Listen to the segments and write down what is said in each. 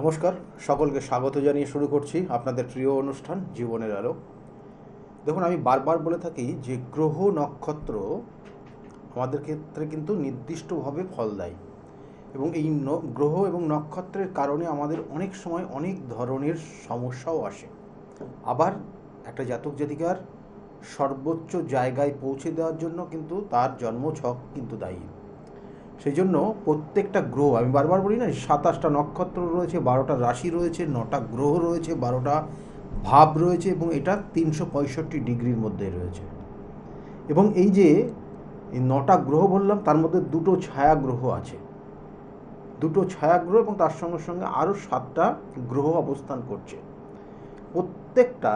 নমস্কার, সকলকে স্বাগত জানিয়ে শুরু করছি আপনাদের প্রিয় অনুষ্ঠান জীবনের আলো। দেখুন, আমি বারবার বলে থাকি যে গ্রহ নক্ষত্র আমাদের ক্ষেত্রে কিন্তু নির্দিষ্টভাবে ফল দেয়, এবং এই গ্রহ এবং নক্ষত্রের কারণে আমাদের অনেক সময় অনেক ধরনের সমস্যাও আসে। আবার একটা জাতক জাতিকার সর্বোচ্চ জায়গায় পৌঁছে দেওয়ার জন্য কিন্তু তার জন্মছক কিন্তু দায়ী। সেই জন্য প্রত্যেকটা গ্রহ, আমি বারবার বলি না, 27টা নক্ষত্র রয়েছে, 12টা রাশি রয়েছে, 9টা গ্রহ রয়েছে, 12টা ভাব রয়েছে, এবং এটা 365 ডিগ্রির মধ্যে রয়েছে। এবং এই যে এই 9টা গ্রহ বললাম, তার মধ্যে দুটো ছায়া গ্রহ আছে, দুটো ছায়া গ্রহ, এবং তার সঙ্গে সঙ্গে আরও 7টা গ্রহ অবস্থান করছে। প্রত্যেকটা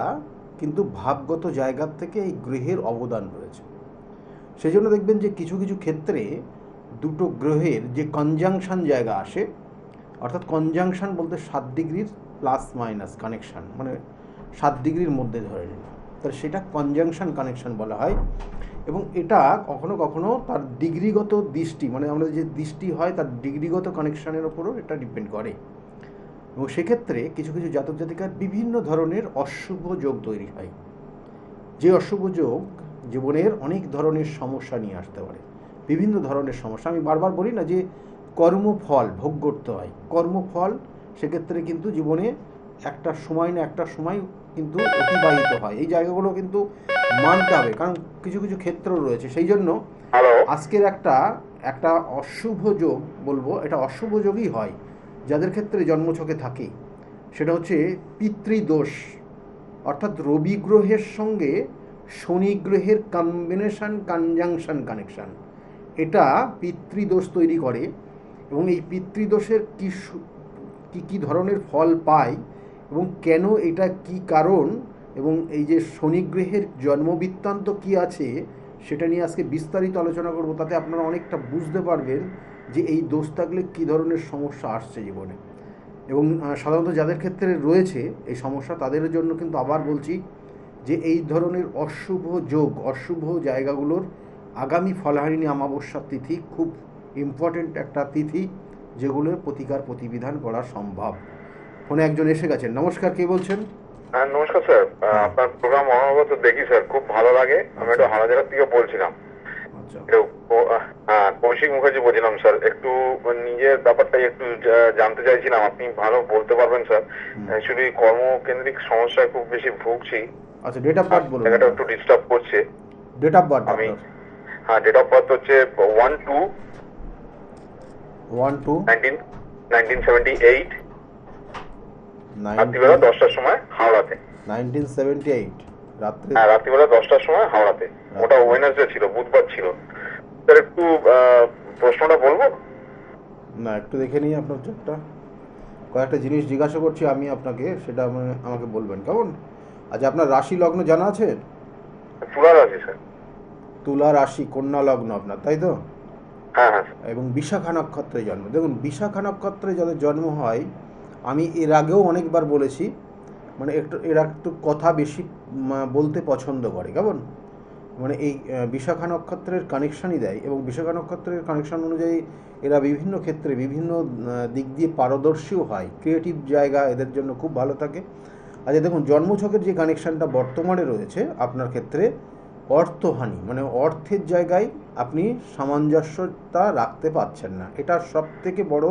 কিন্তু ভাবগত জায়গার থেকে এই গ্রহের অবদান রয়েছে। সেই জন্য দেখবেন যে কিছু কিছু ক্ষেত্রে দুটো গ্রহের যে কনজাংশন জায়গা আসে, অর্থাৎ কনজাংশন বলতে 7 ডিগ্রির প্লাস মাইনাস কানেকশান, মানে 7 ডিগ্রির মধ্যে ধরে নিন, তাহলে সেটা কনজাংশন কানেকশান বলা হয়। এবং এটা কখনো কখনো তার ডিগ্রিগত দৃষ্টি, মানে আমাদের যে দৃষ্টি হয় তার ডিগ্রিগত কানেকশানের ওপরও এটা ডিপেন্ড করে। এবং সেক্ষেত্রে কিছু কিছু জাতক জাতিকার বিভিন্ন ধরনের অশুভ যোগ তৈরি হয়, যে অশুভ যোগ জীবনের অনেক ধরনের সমস্যা নিয়ে আসতে পারে, বিভিন্ন ধরনের সমস্যা। আমি বারবার বলি না যে কর্মফল ভোগ করতে হয়, কর্মফল সেক্ষেত্রে কিন্তু জীবনে একটা সময় না একটা সময় কিন্তু অতিবাহিত হয়, এই জায়গাগুলো কিন্তু মানতে হবে, কারণ কিছু কিছু ক্ষেত্র রয়েছে। সেই জন্য আজকের একটা একটা অশুভ যোগ বলবো, এটা অশুভ যোগই হয় যাদের ক্ষেত্রে জন্মছকে থাকে, সেটা হচ্ছে পিতৃদোষ। অর্থাৎ রবি গ্রহের সঙ্গে শনি গ্রহের কম্বিনেশন, কনজাংশন কানেকশান, এটা পিতৃদোষ তৈরি করে। এবং এই পিতৃদোষের কী কী ধরনের ফল পায় এবং কেন, এটা কি কারণ, এবং এই যে শনি গ্রহের জন্মবৃত্তান্ত কি আছে, সেটা নিয়ে আজকে বিস্তারিত আলোচনা করব। তাতে আপনারা অনেকটা বুঝতে পারবেন যে এই দোষ থাকলে কী ধরনের সমস্যা আসছে জীবনে। এবং সাধারণত যাদের ক্ষেত্রে রয়েছে এই সমস্যা, তাদের জন্য কিন্তু আবার বলছি যে এই ধরনের অশুভ যোগ, অশুভ জায়গাগুলোর আগামী ফলহারিণী অমাবস্যার তিথি খুব ইম্পর্টেন্ট একটা তিথি, যেগুলোর প্রতিকার প্রতিবিধান করা সম্ভব। ফোনে একজন এসে গেছেন। নমস্কার, কে বলছেন? হ্যাঁ, নমস্কার স্যার। আপনার প্রোগ্রাম অনবরত দেখি স্যার, খুব ভালো লাগে। আমি একটু হানাজারা থেকে বলছিলাম। আচ্ছা, কৌশিক মুখার্জি বলছিলাম স্যার। একটু নিজের ব্যাপারটা একটু জানতে চাইছিলাম, আপনি ভালো বলতে পারবেন স্যার। অ্যাকচুয়ালি কর্মকেন্দ্রিক সমস্যায় খুব বেশি ভুগছি। আচ্ছা, ডেট অফ বার্থ বলুন। জায়গাটা একটু ডিস্টার্ব করছে। ডেট অফ বার্থ আমি আপনার? হ্যাঁ, ডেট অফ বার্থ হচ্ছে 1/2 1/2 1978, রাত্রিবেলা 10টার সময় হাওড়াতে। 1978 রাত্রে? হ্যাঁ, রাত্রিবেলা 10টার সময় হাওড়াতে। ওটা ওয়েডনেসডে ছিল, বুধবার ছিল স্যার। একটু প্রশ্নটা বলবো? না, একটু দেখে নিই আপনার চোখটা। কয়েকটা জিনিস জিজ্ঞাসা করছি আমি আপনাকে, সেটা আমাকে বলবেন, কেমন? আচ্ছা, আপনার রাশি লগ্ন জানা আছে? তুলা রাশি স্যার। তুলা রাশি, কন্যা লগ্ন আপনার, তাই তো? হ্যাঁ হ্যাঁ এবং বিশাখা নক্ষত্রে জন্ম। দেখুন, বিশাখা নক্ষত্রে যাদের জন্ম হয়, আমি এর আগেও অনেকবার বলেছি, মানে এরা একটু কথা বেশি বলতে পছন্দ করে, কেমন? মানে এই বিশাখা নক্ষত্রের কানেকশানই দেয়, এবং বিশাখা নক্ষত্রের কানেকশান অনুযায়ী এরা বিভিন্ন ক্ষেত্রে বিভিন্ন দিক দিয়ে পারদর্শীও হয়, ক্রিয়েটিভ জায়গা এদের জন্য খুব ভালো থাকে। আচ্ছা দেখুন, জন্মছকের যে কানেকশানটা বর্তমানে রয়েছে আপনার ক্ষেত্রে, অর্থহানি, মানে অর্থের জায়গায় আপনি সামঞ্জস্যতা রাখতে পারছেন না, এটা সব থেকে বড়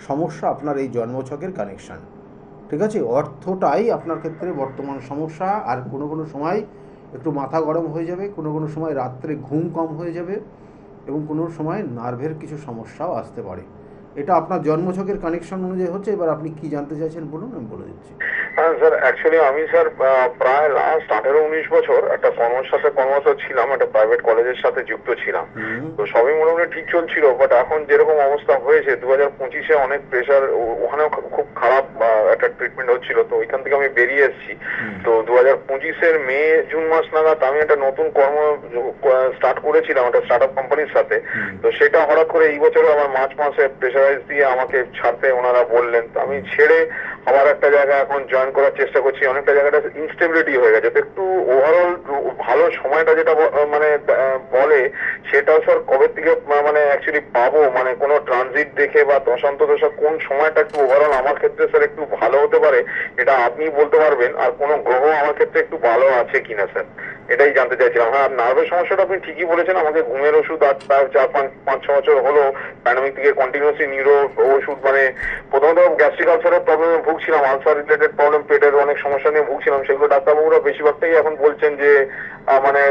সমস্যা আপনার এই জন্মছকের কানেকশান। ঠিক আছে, অর্থটাই আপনার ক্ষেত্রে বর্তমান সমস্যা। আর কোনো কোনো সময় একটু মাথা গরম হয়ে যাবে, কোনো কোনো সময় রাত্রে ঘুম কম হয়ে যাবে, এবং কোনো সময় নার্ভের কিছু সমস্যাও আসতে পারে। এটা আপনার জন্মছকের কানেকশন অনুযায়ী হচ্ছে। এবার আপনি কি জানতে চাইছেন বলুন, আমি বলে দিচ্ছি। হ্যাঁ স্যার, অ্যাকচুয়ালি আমি স্যার প্রায় লাস্ট 18-19 বছর একটা কর্মের সাথে কর্মরত ছিলাম, একটা প্রাইভেট কলেজের সাথে যুক্ত ছিলাম। তো সবই মোটামুটি ঠিক চলছিল, বাট এখন যেরকম অবস্থা হয়েছে 2025-এ অনেক প্রেশার, ওখানেও খুব খারাপ একটা ট্রিটমেন্ট হচ্ছিল, তো ওইখান থেকে আমি বেরিয়ে এসেছি। তো 2025-এর মে জুন মাস নাগাদ আমি একটা নতুন কর্ম স্টার্ট করেছিলাম একটা স্টার্ট আপ কোম্পানির সাথে। তো সেটা হঠাৎ করে এই বছর আমার মার্চ মাসে প্রেশারাইজ দিয়ে আমাকে ছাড়তে ওনারা বললেন। তো আমি ছেড়ে আবার একটা জায়গায় এখন জয়েন করার চেষ্টা করছি, অনেকটা জায়গাটা ইনস্টেবিলিটি হয়ে গেছে। তো একটু ওভারঅল ভালো সময়টা যেটা মানে বলে সেটা স্যার কবে থেকে মানে অ্যাকচুয়ালি পাবো, মানে কোনো ট্রানজিট দেখে বা দশান্ত দশা কোন সময়টা একটু ওভারঅল আমার ক্ষেত্রে স্যার একটু ভালো হতে পারে, এটা আপনি বলতে পারবেন? আর কোনো গ্রহ আমার ক্ষেত্রে একটু ভালো আছে কিনা স্যার, এটাই জানতে চাইছিলাম। হ্যাঁ, নার্ভের সমস্যাটা আপনি ঠিকই বলেছেন, আমাকে ঘুমের ওষুধ আজ প্রায় 4-5-6 বছর হলো প্যান্ডেমিক থেকে কন্টিনিউসলি নিউরো ওষুধ, মানে প্রথমত গ্যাস্ট্রিক আলসারের প্রবলেমে ভুগছিলাম, আলসার রিলেটেড প্রবলেম, পেটের অনেক সমস্যা নিয়ে ভুগছিলাম, সেগুলো ডাক্তারবাবুরা বেশিরভাগটাই এখন বলছেন যে মানে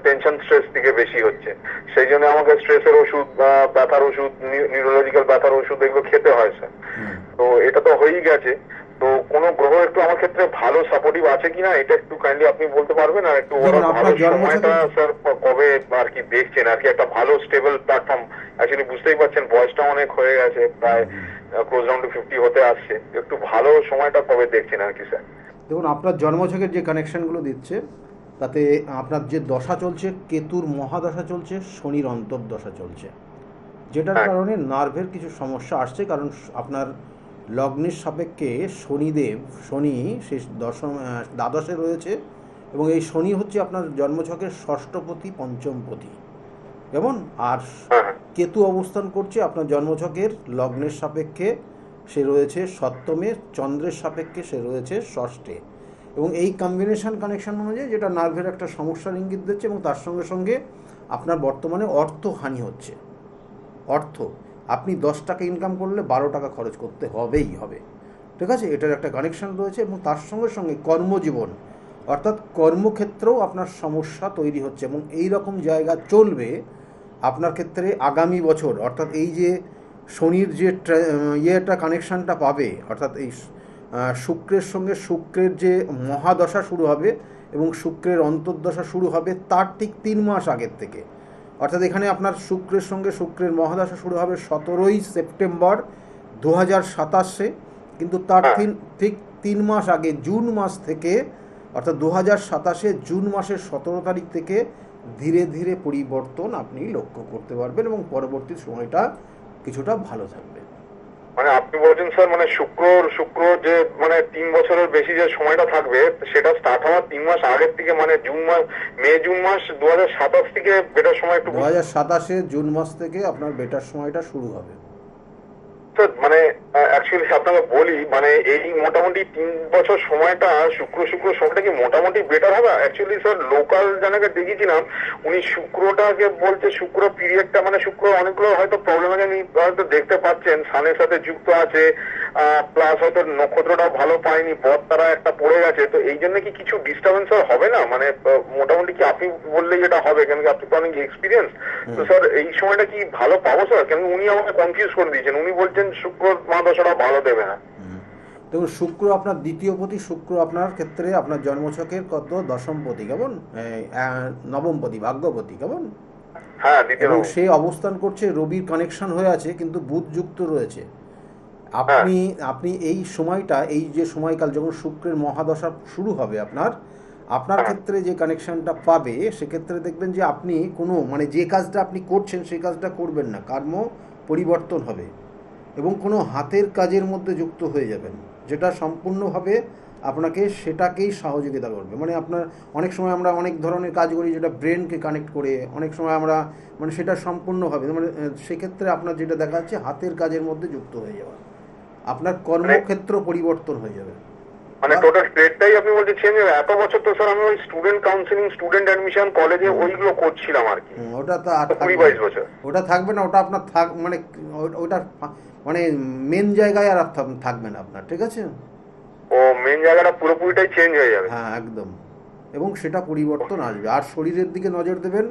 টেনশন স্ট্রেস থেকে বেশি হচ্ছে, সেই জন্য আমাকে স্ট্রেসের ওষুধ, ব্যথার ওষুধ, নিউরোলজিক্যাল ব্যথার ওষুধ এগুলো খেতে হয় স্যার। তো এটা তো হয়েই গেছে, তো কোনো গ্রহ একটু আমার ক্ষেত্রে ভালো সাপোর্টিভ আছে কিনা এটা একটু কাইন্ডলি আপনি বলতে পারবেন? আর একটু ভালো সময়টা স্যার কবে আর কি দেখছেন আর কি, একটা ভালো স্টেবল প্ল্যাটফর্ম, অ্যাকচুয়ালি বুঝতেই পারছেন বয়সটা অনেক হয়ে গেছে, প্রায় ক্লোজ রাউন্ড টু 50 হতে আসছে, একটু ভালো সময়টা কবে দেখছেন আর কি স্যার? দেখুন, আপনার জন্মছকের যে কানেকশনগুলো দিচ্ছে তাতে আপনার যে দশা চলছে, কেতুর মহাদশা চলছে, শনির অন্তর্দশা চলছে, যেটার কারণে নার্ভের কিছু সমস্যা আসছে। কারণ আপনার লগ্নের সাপেক্ষে শনি সে দ্বাদশে রয়েছে, এবং এই শনি হচ্ছে আপনার জন্মছকের ষষ্ঠপতি পঞ্চমপতি, কেমন? আর কেতু অবস্থান করছে আপনার জন্মছকের লগ্নের সাপেক্ষে, সে রয়েছে সপ্তমে, চন্দ্রের সাপেক্ষে সে রয়েছে ষষ্ঠে, এবং এই কম্বিনেশন কানেকশন অনুযায়ী যেটা নার্ভের একটা সমস্যার ইঙ্গিত দিচ্ছে, এবং তার সঙ্গে সঙ্গে আপনার বর্তমানে অর্থহানি হচ্ছে। আপনি 10 টাকা ইনকাম করলে 12 টাকা খরচ করতে হবেই হবে, ঠিক আছে? এটার একটা কানেকশন রয়েছে, এবং তার সঙ্গে সঙ্গে কর্মজীবন অর্থাৎ কর্মক্ষেত্রেও আপনার সমস্যা তৈরি হচ্ছে, এবং এই রকম জায়গা চলবে আপনার ক্ষেত্রে আগামী বছর। অর্থাৎ এই যে শনির যে একটা কানেকশানটা পাবে, অর্থাৎ এই শুক্রের সঙ্গে শুক্রের যে মহাদশা শুরু হবে এবং শুক্রের অন্তর্দশা শুরু হবে তার ঠিক 3 মাস আগের থেকে। অর্থাৎ এখানে আপনার শুক্রের সঙ্গে শুক্রের মহাদশা শুরু হবে 17ই সেপ্টেম্বর 2027-এ, কিন্তু তার ঠিক 3 মাস আগে জুন মাস থেকে, অর্থাৎ 2027-এ জুন মাসের 17 তারিখ থেকে ধীরে ধীরে পরিবর্তন আপনি লক্ষ্য করতে পারবেন, এবং পরবর্তী সময়টা কিছুটা ভালো থাকবে। মানে আপনি বলছেন স্যার, মানে শুক্র যে মানে 3 বছরের বেশি যে সময়টা থাকবে সেটা স্টার্ট হওয়ার 3 মাস আগের থেকে, মানে জুন মাস 2027 থেকে বেটার সময়, একটু 2027-এ জুন মাস থেকে আপনার বেটার সময়টা শুরু হবে। মানে অ্যাকচুয়ালি আপনাকে বলি, মানে এই মোটামুটি 3 বছর সময়টা শুক্র সময়টা কি মোটামুটি বেটার হবে? অ্যাকচুয়ালি স্যার লোকাল জানাকে দেখেছিলাম, উনি শুক্রটাকে বলছে, শুক্র পিরিয়ডটা, মানে শুক্র অনেকগুলো হয়তো প্রবলেম আছে, উনি হয়তো দেখতে পাচ্ছেন সানের সাথে যুক্ত আছে, প্লাস হয়তো নক্ষত্রটাও ভালো পায়নি, পথ তারা একটা পড়ে গেছে, তো এই জন্য কি কিছু ডিস্টার্বেন্স হবে না? মানে মোটামুটি কি আপনি বললেই যেটা হবে, কেন কি আপনি তো অনেক এক্সপিরিয়েন্স, তো স্যার এই সময়টা কি ভালো পাবো স্যার? কেন উনি আমাকে কনফিউজ করে দিয়েছেন, উনি বলছেন শুক্র মহাদশাটা ভালো দেবে না। দেখুন, শুক্র আপনার দ্বিতীয়পতি, শুক্র আপনার ক্ষেত্রে আপনার জন্মছকের কত দশমপতি, কেমন? নবমপতি, ভাগ্যপতি, কেমন? হ্যাঁ, এবং সে অবস্থান করছে, রবির কানেকশন হয়ে আছে, কিন্তু বুধ যুক্ত রয়েছে। আপনি এই সময়টা, এই যে সময়কাল যখন শুক্রের মহাদশা শুরু হবে আপনার ক্ষেত্রে যে কানেকশনটা পাবে, সেক্ষেত্রে দেখবেন যে আপনি কোনো, মানে যে কাজটা আপনি করছেন সেই কাজটা করবেন না, কর্ম পরিবর্তন হবে, এবং কোনো হাতের কাজের মধ্যে যুক্ত হয়ে যাবেন, যেটা সম্পূর্ণভাবে আপনাকে সেটাকেই সহযোগিতা করবে। মানে আপনার অনেক সময় আমরা অনেক ধরনের কাজ করি যেটা ব্রেনকে কানেক্ট করে, অনেক সময় আমরা মানে সেটা সম্পূর্ণভাবে, মানে সেক্ষেত্রে আপনার যেটা দেখা যাচ্ছে হাতের কাজের মধ্যে যুক্ত হয়ে যাওয়া, আপনার কর্মক্ষেত্র পরিবর্তন হয়ে যাবে। মানে টোটাল স্টেটটাই আপনি বলতে চেঞ্জ হবে। এত বছর তো স্যার আমি ওই স্টুডেন্ট কাউন্সিলিং, স্টুডেন্ট অ্যাডমিশন, কলেজে ওইগুলো করছিলাম আর কি। ওটা তো 22 বছর ওটা থাকবে না, ওটা আপনার মানে ওটা মানে মেন জায়গায় আর থাকবে না আপনার, ঠিক আছে? ও মেন জায়গাটা পুরোপুরিটাই চেঞ্জ হয়ে যাবে। হ্যাঁ, একদম, এবং সেটা পরিবর্তন আসবে। আর শরীরের দিকে নজর দেবেন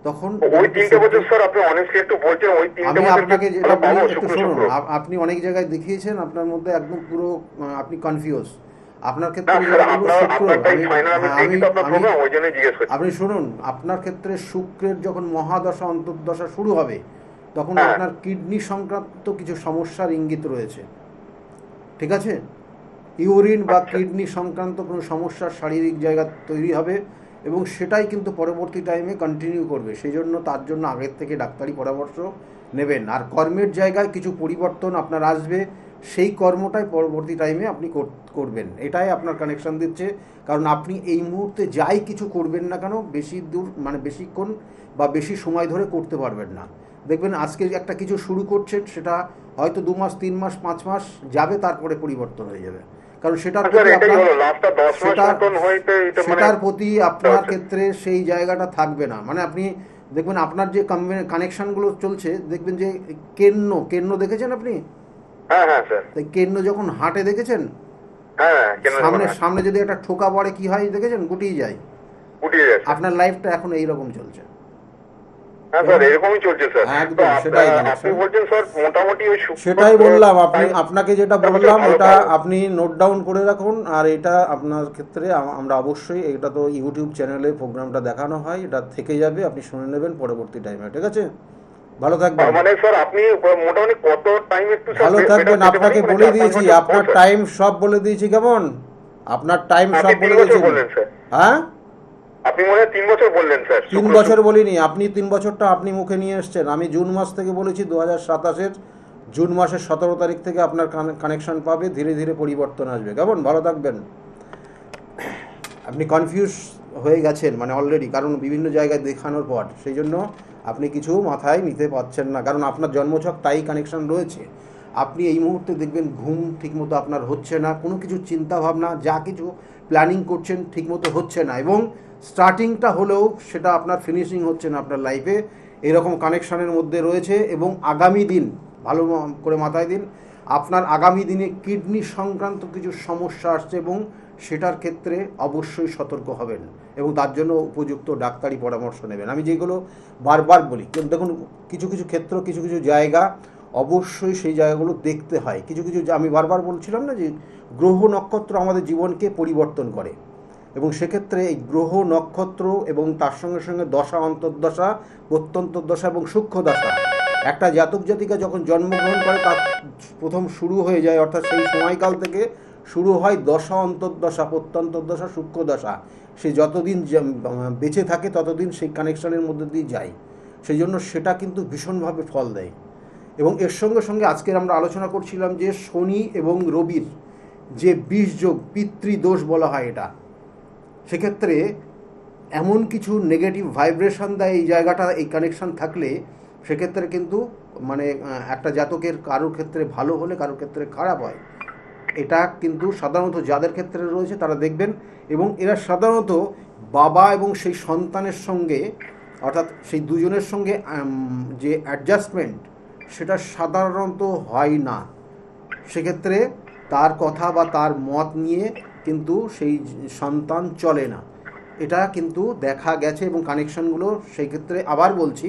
তখন। ওই 3টে বছর স্যার আপনি অনেস্টলি একটু বলছেন, ওই 3টে বছর আপনাকে যেটা বলি একটু শুনুন, আপনি অনেক জায়গায় দেখিয়েছেন, আপনার মধ্যে একদম পুরো আপনি কনফিউজ। আপনার ক্ষেত্রে আপনি শুনুন, আপনার ক্ষেত্রে শুক্রের যখন মহাদশা অন্তর্দশা শুরু হবে তখন আপনার কিডনি সংক্রান্ত কিছু সমস্যার ইঙ্গিত রয়েছে, ঠিক আছে? ইউরিন বা কিডনি সংক্রান্ত কোনো সমস্যার শারীরিক জায়গা তৈরি হবে, এবং সেটাই কিন্তু পরবর্তী টাইমে কন্টিনিউ করবে। সেই জন্য তার জন্য আগের থেকে ডাক্তারি পরামর্শ নেবেন। আর কর্মের জায়গায় কিছু পরিবর্তন আপনার আসবে, সেই কর্মটাই পরবর্তী টাইমে আপনি করবেন। এটাই আপনার কানেকশন দিচ্ছে। কারণ আপনি এই মুহূর্তে যাই কিছু করবেন না কেন বেশি দূর মানে বেশিক্ষণ বা বেশি সময় ধরে করতে পারবেন না। দেখবেন আজকে একটা কিছু শুরু করছেন, সেটা হয়তো 2 মাস 3 মাস 5 মাস যাবে, তারপরে পরিবর্তন হয়ে যাবে। কারণ সেটার প্রতি সেটার প্রতি আপনার ক্ষেত্রে সেই জায়গাটা থাকবে না। মানে আপনি দেখবেন আপনার যে কানেকশনগুলো চলছে, দেখবেন যে কেন্ন দেখেছেন আপনি? হ্যাঁ হ্যাঁ স্যার। তাই কেন্ন যখন হাঁটে দেখেছেন, হ্যাঁ, সামনে যদি একটা ঠোকা পড়ে কি হয় দেখেছেন? গুটিয়ে যায়। আপনার লাইফটা এখন এইরকম চলছে। হ্যাঁ স্যার, এরকমই চলছে স্যার। একদম সেটাই আপনি বলছেন স্যার মোটামুটি ওই সেটাই বললাম। আপনাকে যেটা বললাম ওটা আপনি নোট ডাউন করে রাখুন। আর এটা আপনার ক্ষেত্রে আমরা অবশ্যই, এটা তো ইউটিউব চ্যানেলে প্রোগ্রামটা দেখানো হয়, এটা থেকে যাবে, আপনি শুনে নেবেন পরবর্তী টাইমে। ঠিক আছে, ভালো থাকবেন। মানে স্যার আপনি মোটামুটি কত টাইম একটু ভালো থাকবেন। আপনাকে বলে দিয়েছি, আপনার টাইম সব বলে দিয়েছি। কেমন? আপনার টাইম সব বলে দিয়েছি। হ্যাঁ, আপনি মনে হয় 3 বছর বললেন স্যার। 3 বছর বলিনি, আপনি 3 বছরটা আপনি মুখে নিয়ে এসছেন। আমি জুন মাস থেকে বলেছি, 2027-এর জুন মাসের 17 তারিখ থেকে আপনার কানেকশন পাবে, ধীরে ধীরে পরিবর্তন আসবে। কেমন? ভালো থাকবেন। আপনি কনফিউজ হয়ে গেছেন মানে অলরেডি, কারণ বিভিন্ন জায়গায় দেখানোর পর, সেই জন্য আপনি কিছু মাথায় নিতে পারছেন না। কারণ আপনার জন্মছক তাই কানেকশন রয়েছে। আপনি এই মুহূর্তে দেখবেন ঘুম ঠিকমতো আপনার হচ্ছে না, কোনো কিছু চিন্তা ভাবনা যা কিছু প্ল্যানিং করছেন ঠিকমতো হচ্ছে না, এবং স্টার্টিংটা হলেও সেটা আপনার ফিনিশিং হচ্ছে না আপনার লাইফে। এরকম কানেকশানের মধ্যে রয়েছে। এবং আগামী দিন ভালো করে মাথায় দিন, আপনার আগামী দিনে কিডনি সংক্রান্ত কিছু সমস্যা আসছে, এবং সেটার ক্ষেত্রে অবশ্যই সতর্ক হবেন এবং তার জন্য উপযুক্ত ডাক্তারি পরামর্শ নেবেন। আমি যেগুলো বারবার বলি, দেখুন কিছু কিছু ক্ষেত্র, কিছু কিছু জায়গা অবশ্যই সেই জায়গাগুলো দেখতে হয়। কিছু কিছু আমি বারবার বলছিলাম না যে গ্রহ নক্ষত্র আমাদের জীবনকে পরিবর্তন করে, এবং সেক্ষেত্রে এই গ্রহ নক্ষত্র এবং তার সঙ্গে সঙ্গে দশা, অন্তর্দশা, প্রত্যন্তর্দশা এবং সূক্ষ্ম দশা, একটা জাতক জাতিকা যখন জন্মগ্রহণ করে তার প্রথম শুরু হয়ে যায়, অর্থাৎ সেই সময়কাল থেকে শুরু হয় দশা, অন্তর্দশা, প্রত্যন্তর্দশা, সূক্ষ্ম দশা। সে যতদিন বেঁচে থাকে ততদিন সেই কানেকশনের মধ্যে দিয়ে যায়। সেই জন্য সেটা কিন্তু ভীষণভাবে ফল দেয়। এবং এর সঙ্গে সঙ্গে আজকের আমরা আলোচনা করছিলাম যে শনি এবং রবির যে বিষযোগ, পিতৃদোষ বলা হয় এটা, সেক্ষেত্রে এমন কিছু নেগেটিভ ভাইব্রেশন দেয় এই জায়গাটা, এই কানেকশান থাকলে সেক্ষেত্রে কিন্তু মানে একটা জাতকের কারোর ক্ষেত্রে ভালো হলে কারোর ক্ষেত্রে খারাপ হয়। এটা কিন্তু সাধারণত যাদের ক্ষেত্রে রয়েছে তারা দেখবেন। এবং এরা সাধারণত বাবা এবং সেই সন্তানের সঙ্গে, অর্থাৎ সেই দুজনের সঙ্গে যে অ্যাডজাস্টমেন্ট সেটা সাধারণত হয় না। সেক্ষেত্রে তার কথা বা তার মত নিয়ে কিন্তু সেই সন্তান চলে না। এটা কিন্তু দেখা গেছে। এবং কানেকশনগুলো সেই ক্ষেত্রে আবার বলছি,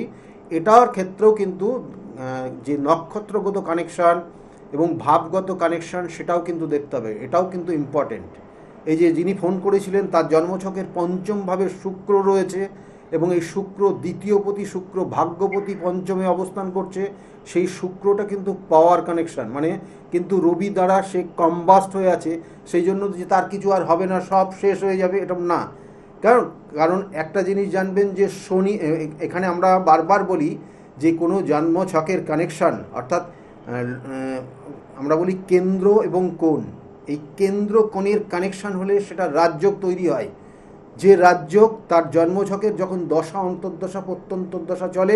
এটার ক্ষেত্রেও কিন্তু যে নক্ষত্রগত কানেকশান এবং ভাবগত কানেকশান সেটাও কিন্তু দেখতে হবে। এটাও কিন্তু ইম্পর্টেন্ট। এই যে যিনি ফোন করেছিলেন তার জন্মছকের পঞ্চমভাবে শুক্র রয়েছে, এবং এই শুক্র দ্বিতীয়পতি, শুক্র ভাগ্যপতি পঞ্চমে অবস্থান করছে। সেই শুক্রটা কিন্তু পাওয়ার কানেকশান, মানে কিন্তু রবি দ্বারা সে কম্বাস্ট হয়ে আছে। সেই জন্য যে তার কিছু আর হবে না, সব শেষ হয়ে যাবে, এটা না। কারণ একটা জিনিস জানবেন যে শনি, এখানে আমরা বারবার বলি যে কোনো জন্মছকের কানেকশান, অর্থাৎ আমরা বলি কেন্দ্র এবং কোণ, এই কেন্দ্র কোণের কানেকশান হলে সেটা রাজযোগ তৈরি হয়। যে রাজযোগ তার জন্মছকের যখন দশা, অন্তর্দশা, প্রত্যন্তর্দশা চলে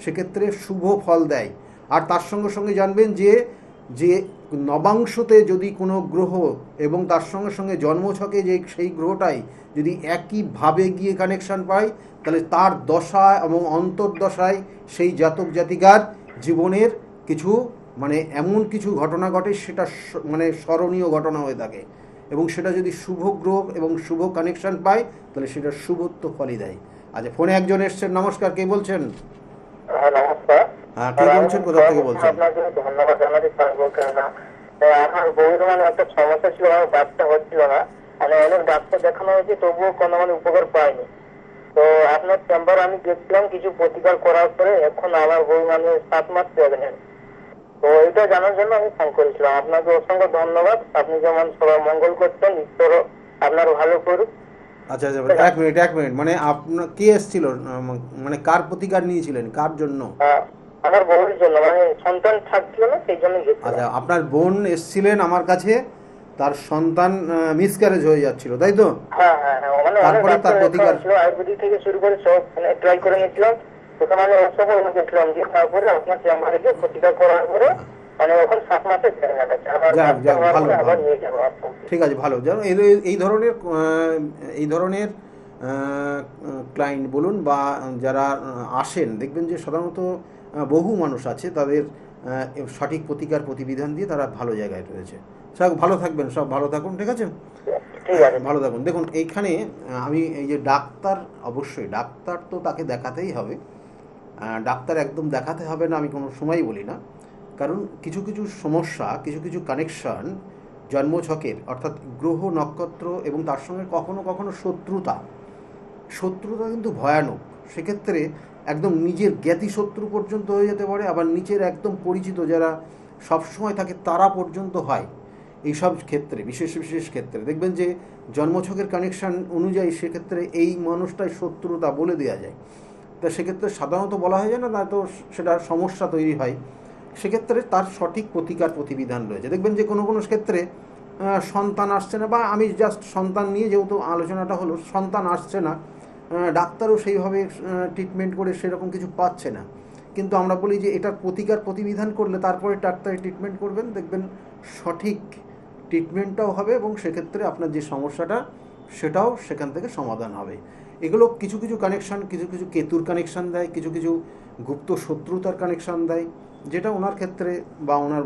সেক্ষেত্রে শুভ ফল দেয়। আর তার সঙ্গে সঙ্গে জানবেন যে নবাংশতে যদি কোনো গ্রহ এবং তার সঙ্গে সঙ্গে জন্মছকে যে সেই গ্রহটাই যদি একইভাবে গিয়ে কানেকশান পায়, তাহলে তার দশা এবং অন্তর্দশায় সেই জাতক জাতিকার জীবনের কিছু মানে এমন কিছু ঘটনা ঘটে, সেটা মানে স্মরণীয় ঘটনা হয়ে থাকে। এবং সেটা যদি শুভ গ্রহ এবং শুভ কানেকশান পায় তাহলে সেটা শুভত্ব ফলই দেয়। আচ্ছা, ফোনে একজন এসছেন। নমস্কার, কে বলছেন? হ্যাঁ নমস্কার। হ্যাঁ, কে বলছেন, কোথা থেকে বলছেন? আপনাকে ধন্যবাদ জানাতে পারবো, কেননা আমার বউয়ের মানে একটা সমস্যা ছিল, আমার বাচ্চা হচ্ছিল না। আমি অনেক ডাক্তার দেখানো হয়েছে, তবুও কোনো মানে উপকার পাইনি। তো আপনার চেম্বার আমি দেখছিলাম, কিছু প্রতিকার করার পরে এখন আমার বউ মানে 7 মাস প্রেগনেন্ট। তো এটা জানার জন্য আমি ফোন করেছিলাম। আপনাকে অসংখ্য ধন্যবাদ। আপনি যেমন সবার মঙ্গল করছেন, ঈশ্বরও আপনার ভালো করুক। আচ্ছা আচ্ছা, এক মিনিট, মানে আপনার কে এসেছিল, মানে কার প্রতিকার নিয়েছিলেন, কার জন্য? আমার বউয়ের জন্য, মানে সন্তান থাকছিল না, সেই জন্য আচ্ছা, গেছিলাম। আপনার বোন এসছিলেন আমার কাছে, তার সন্তান মিসক্যারেজ হয়ে যাচ্ছিল, তাই তো? হ্যাঁ হ্যাঁ হ্যাঁ, মানে অনেক তারপরে ডাক্তার তার দেখা প্রতিকার। হয়েছিল, আয়ুর্বেদিক থেকে শুরু করে সব মানে ট্রাই করে নিয়েছিলাম। প্রথমে আমি অসফল হয়ে গেছিলাম, যে তারপরে আপনার চেম্বারে গিয়ে প্রতিকার করার পরে মানে এখন 7 মাসে ছেড়ে গেছে। আবার যাক ডাক্তার যাক, হওয়ার ভালো পরে আবার ভালো, নিয়ে যাবো আপনাকে। ঠিক আছে, ভালো। যেন এই ধরনের এই ধরনের ক্লায়েন্ট বলুন বা যারা আসেন, দেখবেন যে সাধারণত বহু মানুষ আছে, তাদের সঠিক প্রতিকার প্রতিবিধান দিয়ে তারা ভালো জায়গায় রয়েছে। সব ভালো থাকবেন, সব ভালো থাকুন, ঠিক আছে? ঠিক আছে। ভালো থাকুন। দেখুন এইখানে আমি এই যে ডাক্তার, অবশ্যই ডাক্তার তো তাকে দেখাতেই হবে। ডাক্তার একদম দেখাতে হবে না আমি কোনো সময়ই বলি না, কারণ কিছু কিছু সমস্যা, কিছু কিছু কানেকশন জন্মছকের, অর্থাৎ গ্রহ নক্ষত্র এবং তার সঙ্গে কখনো কখনো শত্রুতা কিন্তু ভয়ানক। সেক্ষেত্রে একদম নিজের জ্ঞাতি শত্রু পর্যন্ত হয়ে যেতে পারে, আবার নিচের একদম পরিচিত যারা সবসময় থাকে তারা পর্যন্ত হয়। এইসব ক্ষেত্রে, বিশেষ বিশেষ ক্ষেত্রে দেখবেন যে জন্মছকের কানেকশান অনুযায়ী সেক্ষেত্রে এই মানুষটাই শত্রুতা বলে দেওয়া যায়। তা সেক্ষেত্রে সাধারণত বলা হয় যায় না, তো সেটা সমস্যা তৈরি হয়। সেক্ষেত্রে তার সঠিক প্রতিকার প্রতিবিধান রয়েছে। দেখবেন যে কোনো কোনো ক্ষেত্রে সন্তান আসছে না, বা আমি জাস্ট সন্তান নিয়ে যেহেতু আলোচনাটা হলো, সন্তান আসছে না, ডাক্তারও সেইভাবে ট্রিটমেন্ট করে সেরকম কিছু পাচ্ছে না, কিন্তু আমরা বলি যে এটার প্রতিকার প্রতিবিধান করলে তারপরে ডাক্তারি ট্রিটমেন্ট করবেন, দেখবেন সঠিক ট্রিটমেন্টটাও হবে এবং সেক্ষেত্রে আপনার যে সমস্যাটা সেটাও সেখান থেকে সমাধান হবে। এগুলো কিছু কিছু কানেকশান, কিছু কিছু কেতুর কানেকশান দেয়, কিছু কিছু গুপ্ত শত্রুতার কানেকশান দেয়, যেটা ওনার ক্ষেত্রে বা ওনার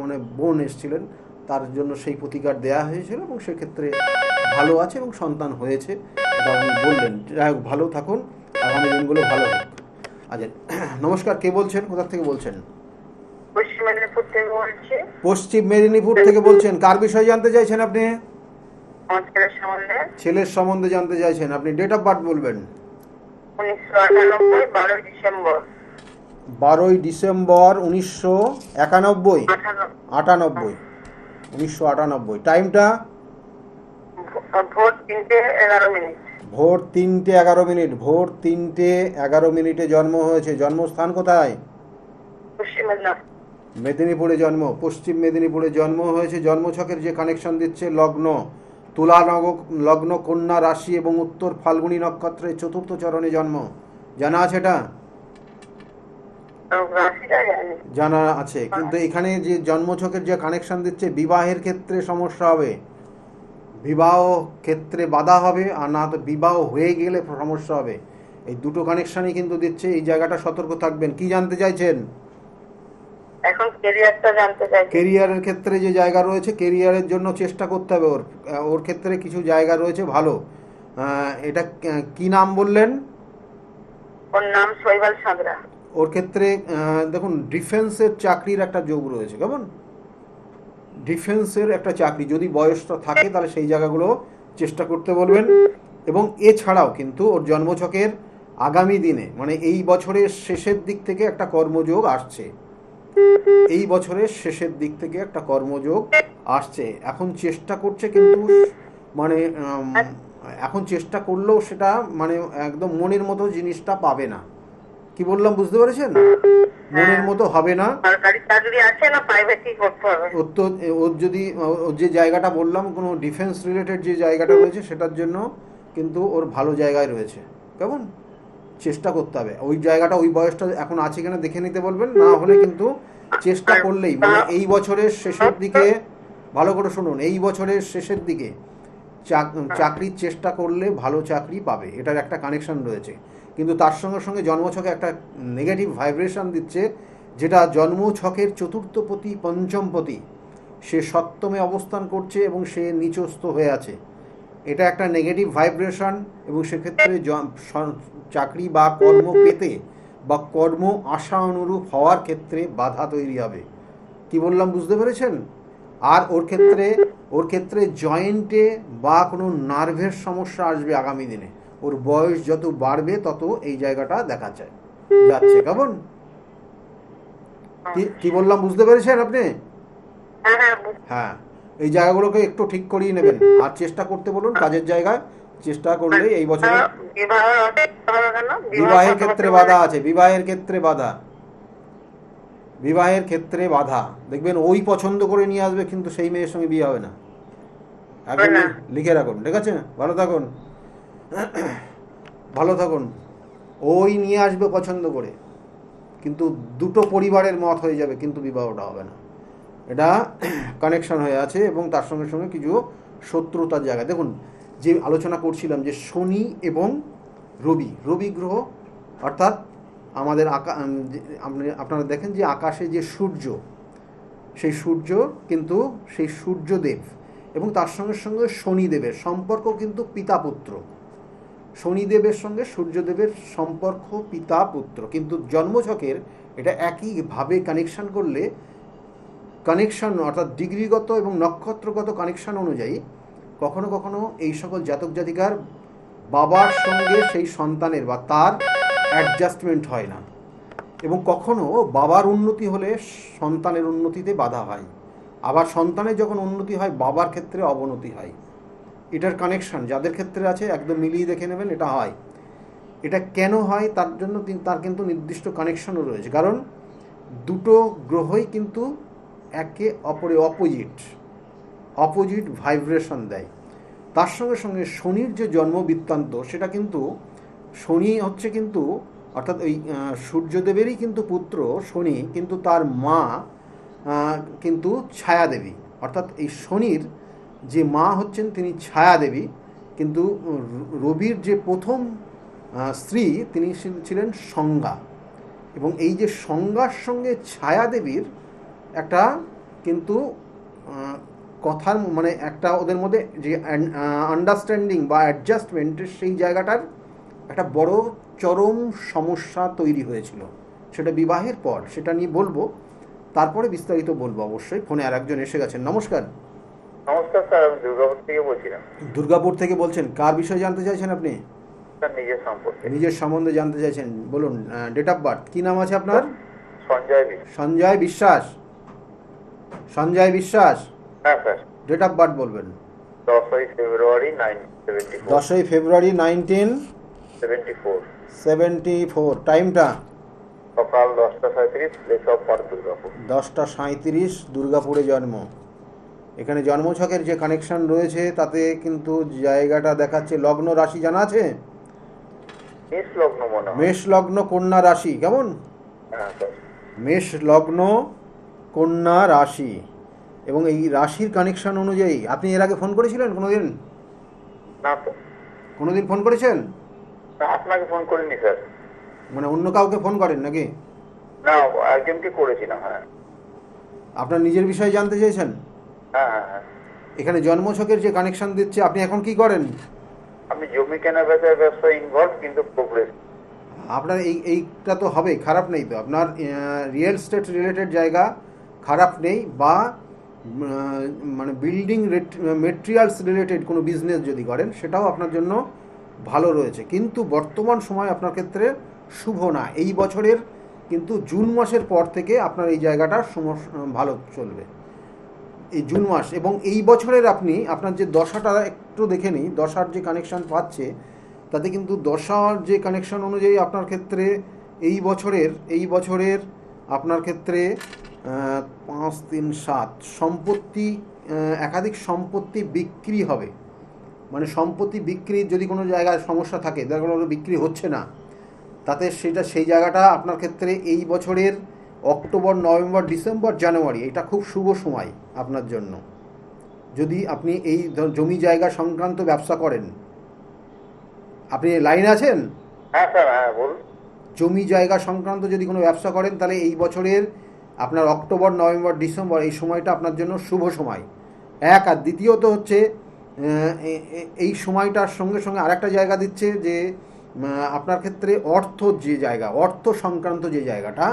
মানে বোন এসেছিলেন তার জন্য সেই প্রতিকার দেয়া হয়েছিল এবং সেক্ষেত্রে ভালো আছে এবং সন্তান হয়েছে, এটা উনি বললেন। যাই হোক, ভালো থাকুন, আগামী দিনগুলো ভালো হোক। আচ্ছা, নমস্কার, কে বলছেন, কোথা থেকে বলছেন? পশ্চিম মেদিনীপুর থেকে বলছি। পশ্চিম মেদিনীপুর থেকে বলছেন। কার বিষয়ে জানতে চাইছেন আপনি? আমার ছেলের সম্বন্ধে। ছেলের সম্বন্ধে জানতে চাইছেন আপনি। ডেট অফ বার্থ বলবেন। 1998, 12 ডিসেম্বর। 12 ডিসেম্বর 1991। 98, 1998। টাইমটা? ভোর 3:11। ভোর 3:11। ভোর 3:11 জন্ম হয়েছে। জন্মস্থান কোথায়? পশ্চিম মেদিনীপুর। মেদিনীপুরে জন্ম, পশ্চিম মেদিনীপুরে জন্ম হয়েছে। জন্মছকের যে কানেকশন দিচ্ছে, লগ্ন তুলা লগ্ন, কন্যা রাশি এবং উত্তর ফাল্গুনী নক্ষত্রের চতুর্থ চরণে জন্ম। জানা আছে এটা? জানা আছে, কিন্তু এখানে যে জন্মছকের যে কানেকশন দিচ্ছে, বিবাহের ক্ষেত্রে সমস্যা হবে, বিবাহ ক্ষেত্রে বাধা হবে, আর না তো বিবাহ হয়ে গেলে সমস্যা হবে। এই দুটো কানেকশনই কিন্তু দিচ্ছে। এই জায়গাটা সতর্ক থাকবেন। কি জানতে চাইছেন? এখন ক্যারিয়ারটা জানতে চাই। কেরিয়ারের ক্ষেত্রে যে জায়গা রয়েছে, কেরিয়ারের জন্য চেষ্টা করতে হবে। ওর ক্ষেত্রে কিছু জায়গা রয়েছে ভালো। এটা কি নাম বললেন? ওর নাম শৈবাল সাঁতরা। ওর ক্ষেত্রে দেখুন, ডিফেন্সের চাকরির একটা যোগ রয়েছে, কেমন? ডিফেন্সের একটা চাকরি যদি বয়সটা থাকে তাহলে সেই জায়গাগুলো চেষ্টা করতে বলবেন। এবং এছাড়াও কিন্তু ওর জন্মছকের আগামী দিনে, মানে এই বছরের শেষের দিক থেকে একটা কর্মযোগ আসছে। এই বছরের শেষের দিক থেকে একটা কর্মযোগ আসছে। এখন চেষ্টা করছে, কিন্তু মানে এখন চেষ্টা করলেও সেটা মানে একদম মনের মতো জিনিসটা পাবে না। কি বললাম বুঝতে পেরেছেন? মনের মতো হবে না। সরকারি চাকরি আছে না প্রাইভেটই করতে হবে? ওর তো, ওর যদি ওর যে জায়গাটা বললাম কোনো ডিফেন্স রিলেটেড যে জায়গাটা রয়েছে সেটার জন্য কিন্তু ওর ভালো জায়গায় রয়েছে, কেমন? চেষ্টা করতে হবে। ওই জায়গাটা, ওই বয়সটা এখন আছে কিনা দেখে নিতে বলবেন। না হলে কিন্তু চেষ্টা করলেই, মানে এই বছরের শেষের দিকে, ভালো করে শুনুন, এই বছরের শেষের দিকে চাকরির চেষ্টা করলে ভালো চাকরি পাবে, এটার একটা কানেকশন রয়েছে। কিন্তু তার সঙ্গে সঙ্গে জন্মছকে একটা নেগেটিভ ভাইব্রেশন দিচ্ছে, যেটা জন্মছকের চতুর্থপতি পঞ্চমপতি সে সপ্তমে অবস্থান করছে এবং সে নিচস্থ হয়ে আছে। এটা একটা নেগেটিভ ভাইব্রেশন, এবং সেক্ষেত্রে চাকরি বা কর্ম পেতে বা কর্ম আশা অনুরূপ হওয়ার ক্ষেত্রে বাধা তৈরি হবে। কি বললাম বুঝতে পেরেছেন? আর ওর ক্ষেত্রে জয়েন্টে বা কোনো নার্ভের সমস্যা আসবে আগামী দিনে। ওর বয়স যত বাড়বে তত এই জায়গাটা দেখা যাচ্ছে, কেমন? কি বললাম বুঝতে পেরেছেন আপনি? হ্যাঁ, এই জায়গাগুলোকে একটু ঠিক করিয়ে নেবেন আর চেষ্টা করতে বলুন। কাজের জায়গায় চেষ্টা করলে এই বছরে। বিবাহের ক্ষেত্রে বাধা আছে, বিবাহের ক্ষেত্রে বাধা। বিবাহের ক্ষেত্রে বাধা, দেখবেন ওই পছন্দ করে নিয়ে আসবে কিন্তু সেই মেয়ের সঙ্গে বিয়ে হবে না। একদম না। লিখে রাখুন, ঠিক আছে? ভালো থাকুন, ভালো থাকুন। ওই নিয়ে আসবে পছন্দ করে, কিন্তু দুটো পরিবারের মত হয়ে যাবে, কিন্তু বিবাহটা হবে না। এটা কানেকশন হয়ে আছে এবং তার সঙ্গে সঙ্গে কিছু শত্রুতার জায়গা। দেখুন, যে আলোচনা করছিলাম যে শনি এবং রবি গ্রহ, অর্থাৎ আমাদের আপনারা দেখেন যে আকাশে যে সূর্য, সেই সূর্য কিন্তু সেই সূর্যদেব এবং তার সঙ্গে সঙ্গে শনিদেবের সম্পর্ক কিন্তু পিতা পুত্র। শনিদেবের সঙ্গে সূর্যদেবের সম্পর্ক পিতা পুত্র, কিন্তু জন্মছকের এটা একইভাবে কানেকশান করলে, কানেকশান অর্থাৎ ডিগ্রিগত এবং নক্ষত্রগত কানেকশান অনুযায়ী কখনো কখনো এই সকল জাতক জাতিকার বাবার সঙ্গে সেই সন্তানের বা তার অ্যাডজাস্টমেন্ট হয় না, এবং কখনো বাবার উন্নতি হলে সন্তানের উন্নতিতে বাধা হয়, আবার সন্তানের যখন উন্নতি হয় বাবার ক্ষেত্রে অবনতি হয়। এটার কানেকশান যাদের ক্ষেত্রে আছে একদম মিলিয়ে দেখে নেবেন এটা হয়। এটা কেন হয় তার জন্য তার কিন্তু নির্দিষ্ট কানেকশনও রয়েছে, কারণ দুটো গ্রহই কিন্তু একে অপরে অপোজিট ভাইব্রেশন দেয়। তার সঙ্গে সঙ্গে শনির যে জন্ম বৃত্তান্ত, সেটা কিন্তু শনি হচ্ছে কিন্তু অর্থাৎ ওই সূর্যদেবেরই কিন্তু পুত্র শনি, কিন্তু তার মা কিন্তু ছায়াদেবী, অর্থাৎ এই শনির যে মা হচ্ছেন তিনি ছায়াদেবী, কিন্তু রবির যে প্রথম স্ত্রী তিনি ছিলেন সংজ্ঞা, এবং এই যে সংজ্ঞার সঙ্গে ছায়াদেবীর একটা কিন্তু কথার মানে একটা ওদের মধ্যে যে আন্ডারস্ট্যান্ডিং বা অ্যাডজাস্টমেন্টের সেই জায়গাটার একটা বড় চরম সমস্যা তৈরি হয়েছিল, সেটা বিবাহের পর, সেটা নিয়ে বলবো, তারপরে বিস্তারিত বলবো অবশ্যই। ফোনে আর একজন এসে গেছেন। নমস্কার। নমস্কার স্যার, আমি দুর্গাপুর থেকে বলছিলাম। দুর্গাপুর থেকে বলছেন, কার বিষয়ে জানতে চাইছেন আপনি? স্যার নিজের সম্পর্কে। নিজের সম্বন্ধে জানতে চাইছেন, বলুন। ডেট অফ বার্থ কি নাম আছে আপনার? সঞ্জয় বিশ্বাস। সঞ্জয় বিশ্বাস। হ্যাঁ স্যার। ডেট অফ বার্থ বলবেন। 10ই ফেব্রুয়ারি 1974। 10ই ফেব্রুয়ারি 1974। টাইমটা? সকাল 10:37, প্লেস অফ বার্থ দুর্গাপুর। 10:37 দুর্গাপুরে জন্ম। এখানে জন্মছকের যে কানেকশন রয়েছে তাতে কিন্তু জায়গাটা দেখাচ্ছে লগ্ন রাশি জানা আছে? মেষ লগ্ন মনে হয়। মেষ লগ্ন কন্যা রাশি, কেমন? হ্যাঁ স্যার। মেষ লগ্ন কন্যা রাশি, এবং এই রাশির কানেকশন অনুযায়ী আপনি এর আগে ফোন করেছিলেন কোনোদিন? না স্যার। কোনোদিন ফোন করেছেন? না, আপনাকে ফোন করিনি স্যার। মানে অন্য কাউকে ফোন করেন নাকি? না, একজনকে করেছিলাম। হ্যাঁ। আপনার নিজের বিষয়ে জানতে চাইছেন? হ্যাঁ হ্যাঁ হ্যাঁ। এখানে জন্মছকের যে কানেকশন দিচ্ছে, আপনি এখন কি করেন? আমি জমি কেনা বেচার ব্যবসায় ইনভলভ, কিন্তু প্রোগ্রেস। আপনার এইটা তো হবে, খারাপ নেই তো। আপনার রিয়েল এস্টেট রিলেটেড জায়গা খারাপ নেই, বা মানে বিল্ডিং মেটেরিয়ালস রিলেটেড কোনো বিজনেস যদি করেন সেটাও আপনার জন্য ভালো রয়েছে, কিন্তু বর্তমান সময় আপনার ক্ষেত্রে শুভ না। এই বছরের কিন্তু জুন মাসের পর থেকে আপনার এই জায়গাটা ভালো চলবে, এই জুন মাস। এবং এই বছরের আপনার যে দশাটা একটু দেখে নিই, দশার যে কানেকশান পাচ্ছে তাতে কিন্তু দশার যে কানেকশন অনুযায়ী আপনার ক্ষেত্রে এই বছরের আপনার ক্ষেত্রে 5, 3, 7 সম্পত্তি, একাধিক সম্পত্তি বিক্রি হবে। মানে সম্পত্তি বিক্রির যদি কোনো জায়গায় সমস্যা থাকে, দেখা গেলো বিক্রি হচ্ছে না, তাতে সেই জায়গাটা আপনার ক্ষেত্রে এই বছরের অক্টোবর, নভেম্বর, ডিসেম্বর, জানুয়ারি এটা খুব শুভ সময় আপনার জন্য। যদি আপনি এই জমি জায়গা সংক্রান্ত ব্যবসা করেন, আপনি লাইনে আছেন? হ্যাঁ স্যার। হ্যাঁ বলুন। জমি জায়গা সংক্রান্ত যদি কোনো ব্যবসা করেন, তাহলে এই বছরের আপনার অক্টোবর, নভেম্বর, ডিসেম্বর এই সময়টা আপনার জন্য শুভ সময়। এক, আর দ্বিতীয়ত হচ্ছে এই সময়টার সঙ্গে সঙ্গে আরেকটা জায়গা দিচ্ছে যে আপনার ক্ষেত্রে অর্থ সংক্রান্ত যে জায়গাটা,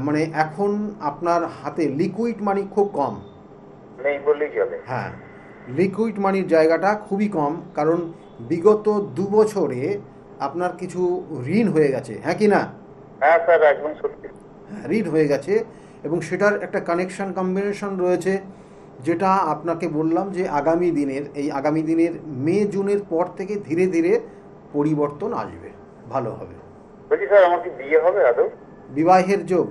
মানে এখন আপনার হাতে লিকুইড মানি খুব কম। নেই বললেই চলে। হ্যাঁ, লিকুইড মানির জায়গাটা খুবই কম, কারণ বিগত 2 বছরে আপনার কিছু ঋণ হয়ে গেছে, হ্যাঁ কি না? হ্যাঁ স্যার, একদম সত্যি। ঋণ হয়ে গেছে, এবং সেটার একটা কানেকশন কম্বিনেশন রয়েছে, যেটা আপনাকে বললাম যে আগামী দিনের মে জুনের পর থেকে ধীরে ধীরে পরিবর্তন আসবে, ভালো হবে। বলছি স্যার, আমার কি বিয়ে হবে আদৌ? বিবাহের যোগ,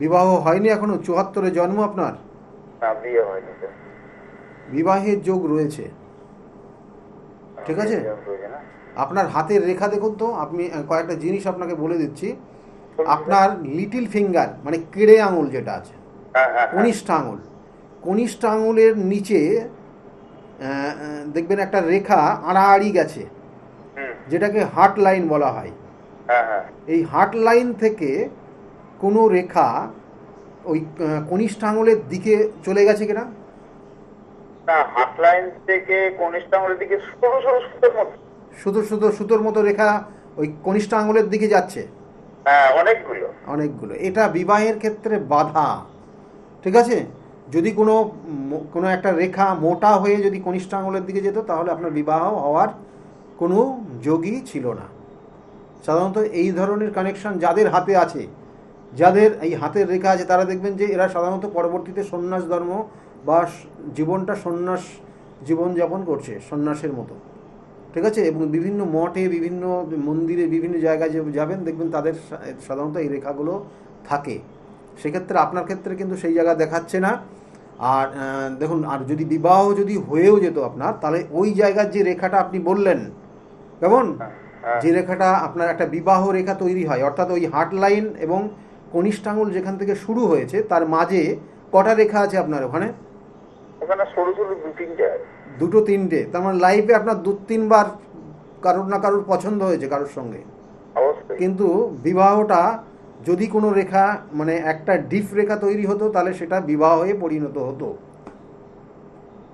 বিবাহ হয়নি এখনো? 74-এ জন্ম আপনার? না, বিয়ে হয়নি স্যার। বিবাহের যোগ রয়েছে, ঠিক আছে? বিয়ে হয়েছে না? আপনার হাতের রেখা দেখুন তো। আপনি কয়েকটা জিনিস আপনাকে বলে দিচ্ছি। আপনার লিটিল ফিঙ্গার মানে কেড়ে আঙুল যেটা আছে, হ্যাঁ, হ্যাঁ, হ্যাঁ। কনিষ্ঠ আঙুল, কনিষ্ঠ আঙুলের নিচে দেখবেন একটা রেখা আড়াআড়ি গেছে, হুম, যেটাকে হার্ট লাইন বলা হয়। হ্যাঁ, হ্যাঁ। এই হার্ট লাইন থেকে কোনো রেখা ওই কনিষ্ঠ আঙুলের দিকে চলে গেছে কিনা? না, হাটলাইন থেকে কনিষ্ঠ আঙুলের দিকে সরু সরু সুতোর মতো। সুতোর মতো রেখা ওই কনিষ্ঠ আঙুলের দিকে যাচ্ছে হ্যাঁ, অনেকগুলো। অনেকগুলো। এটা বিবাহের ক্ষেত্রে বাধা, ঠিক আছে? যদি কোনো একটা রেখা মোটা হয়ে যদি কনিষ্ঠ আঙুলের দিকে যেত, তাহলে আপনার বিবাহ হওয়ার কোনো যোগই ছিল না। সাধারণত এই ধরনের কানেকশন যাদের হাতে আছে, যাদের এই হাতের রেখা আছে, তারা দেখবেন যে এরা সাধারণত পরবর্তীতে সন্ন্যাস ধর্ম বা জীবনটা সন্ন্যাস জীবনযাপন করছে, সন্ন্যাসের মতো, ঠিক আছে? এবং বিভিন্ন মঠে, বিভিন্ন মন্দিরে, বিভিন্ন জায়গায় যাবেন, দেখবেন তাদের সাধারণত এই রেখাগুলো থাকে। সেক্ষেত্রে আপনার ক্ষেত্রে কিন্তু সেই জায়গা দেখাচ্ছে না। আর দেখুন, আর যদি বিবাহ যদি হয়েও যেত আপনার, তাহলে ওই জায়গার যে রেখাটা আপনি বললেন, কেমন, যে রেখাটা আপনার একটা বিবাহ রেখা তৈরি হয়, অর্থাৎ ওই হার্ট লাইন এবং কনিষ্ঠ আঙুল যেখান থেকে শুরু হয়েছে তার মাঝে কটা রেখা আছে আপনার ওখানে? ওখানে সরু সরু তিনটে আছে। 2-3টে। তার মানে লাইফে আপনার 2-3 বার কারোর না কারোর পছন্দ হয়েছে কারোর সঙ্গে। অবশ্যই। কিন্তু বিবাহটা যদি কোনো রেখা মানে একটা ডিপ রেখা তৈরি হতো, তাহলে সেটা বিবাহ হয়ে পরিণত হতো।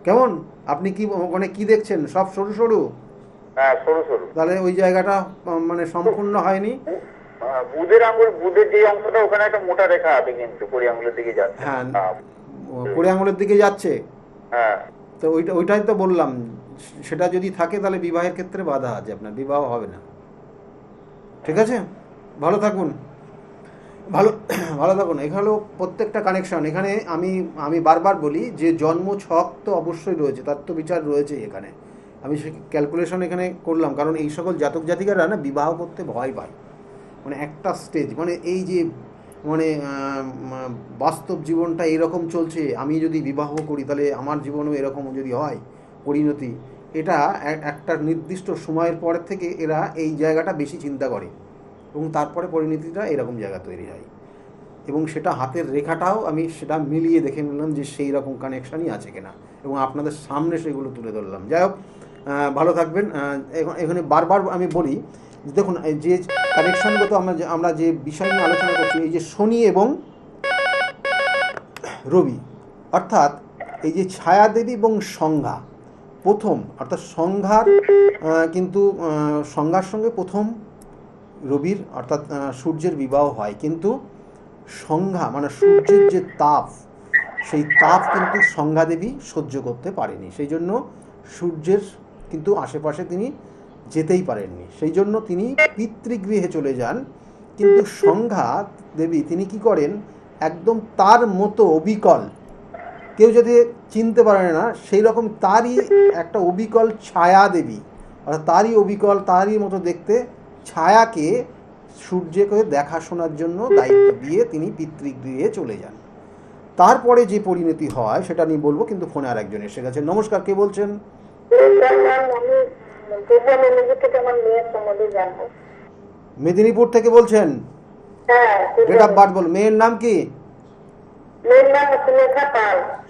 কেমন? আপনি কি ওখানে কি দেখছেন? সব সরু সরু? হ্যাঁ, সরু সরু। তাহলে ওই জায়গাটা মানে সম্পূর্ণ হয়নি। বুধের আঙুল, বুধের যে অংশটা, ওখানে একটা মোটা রেখা আছে কিন্তু কড়ি আঙুলের দিকে যাচ্ছে। হ্যাঁ, কড়ি আঙুলের দিকে যাচ্ছে। হ্যাঁ। তো ওইটাই তো বললাম, সেটা যদি থাকে তাহলে বিবাহের ক্ষেত্রে বাধা আছে, আপনার বিবাহ হবে না, ঠিক আছে? ভালো থাকুন, ভালো থাকুন। এখানে হলো প্রত্যেকটা কানেকশন। এখানে আমি বারবার বলি যে জন্ম ছক তো অবশ্যই রয়েছে, তার তো বিচার রয়েছে এখানে। আমি সে ক্যালকুলেশন এখানে করলাম, কারণ এই সকল জাতক জাতিকারা না বিবাহ করতে ভয় পায়। মানে একটা স্টেজ, মানে এই যে মানে বাস্তব জীবনটা এরকম চলছে, আমি যদি বিবাহ করি তাহলে আমার জীবনও এরকম যদি হয় পরিণতি, এটা একটা নির্দিষ্ট সময়ের পর থেকে এরা এই জায়গাটা বেশি চিন্তা করে, এবং তারপরে পরিণতিটা এরকম জায়গা তৈরি হয়। এবং সেটা হাতের রেখাটাও আমি সেটা মিলিয়ে দেখে নিলাম যে সেই রকম কানেকশানই আছে কিনা, এবং আপনাদের সামনে সেগুলো তুলে ধরলাম। যাই হোক, ভালো থাকবেন। এখানে বারবার আমি বলি, দেখুন যে কানেকশনগত আমরা যে বিষয় নিয়ে আলোচনা করছি, এই যে শনি এবং রবি, অর্থাৎ এই যে ছায়াদেবী এবং সংজ্ঞা, প্রথম অর্থাৎ সংজ্ঞার কিন্তু সংজ্ঞার সঙ্গে প্রথম রবির অর্থাৎ সূর্যের বিবাহ হয়, কিন্তু সংজ্ঞা মানে সূর্যের যে তাপ, সেই তাপ কিন্তু সংজ্ঞা দেবী সহ্য করতে পারেনি, সেই জন্য সূর্যের কিন্তু আশেপাশে তিনি যেতেই পারেননি, সেই জন্য তিনি পিতৃগৃহে চলে যান। কিন্তু সংজ্ঞা দেবী তিনি কি করেন, একদম তার মতো অবিকল, কেউ যদি চিনতে পারে না সেই রকম তারই একটা অবিকল ছায়া দেবী, অর্থাৎ তারই অবিকল, তারই মতো দেখতে ছায়াকে সূর্যকে দেখাশোনার জন্য দায়িত্ব দিয়ে তিনি পিতৃগৃহে চলে যান। তারপরে যে পরিণতি হয় সেটা নিয়ে বলবো, কিন্তু ফোনে আর একজন এসে গেছে। নমস্কার, কে বলছেন? মেদিনীপুর থেকে বলছেন? ডেট অফ বার্থ বল। মেয়ের নাম কি?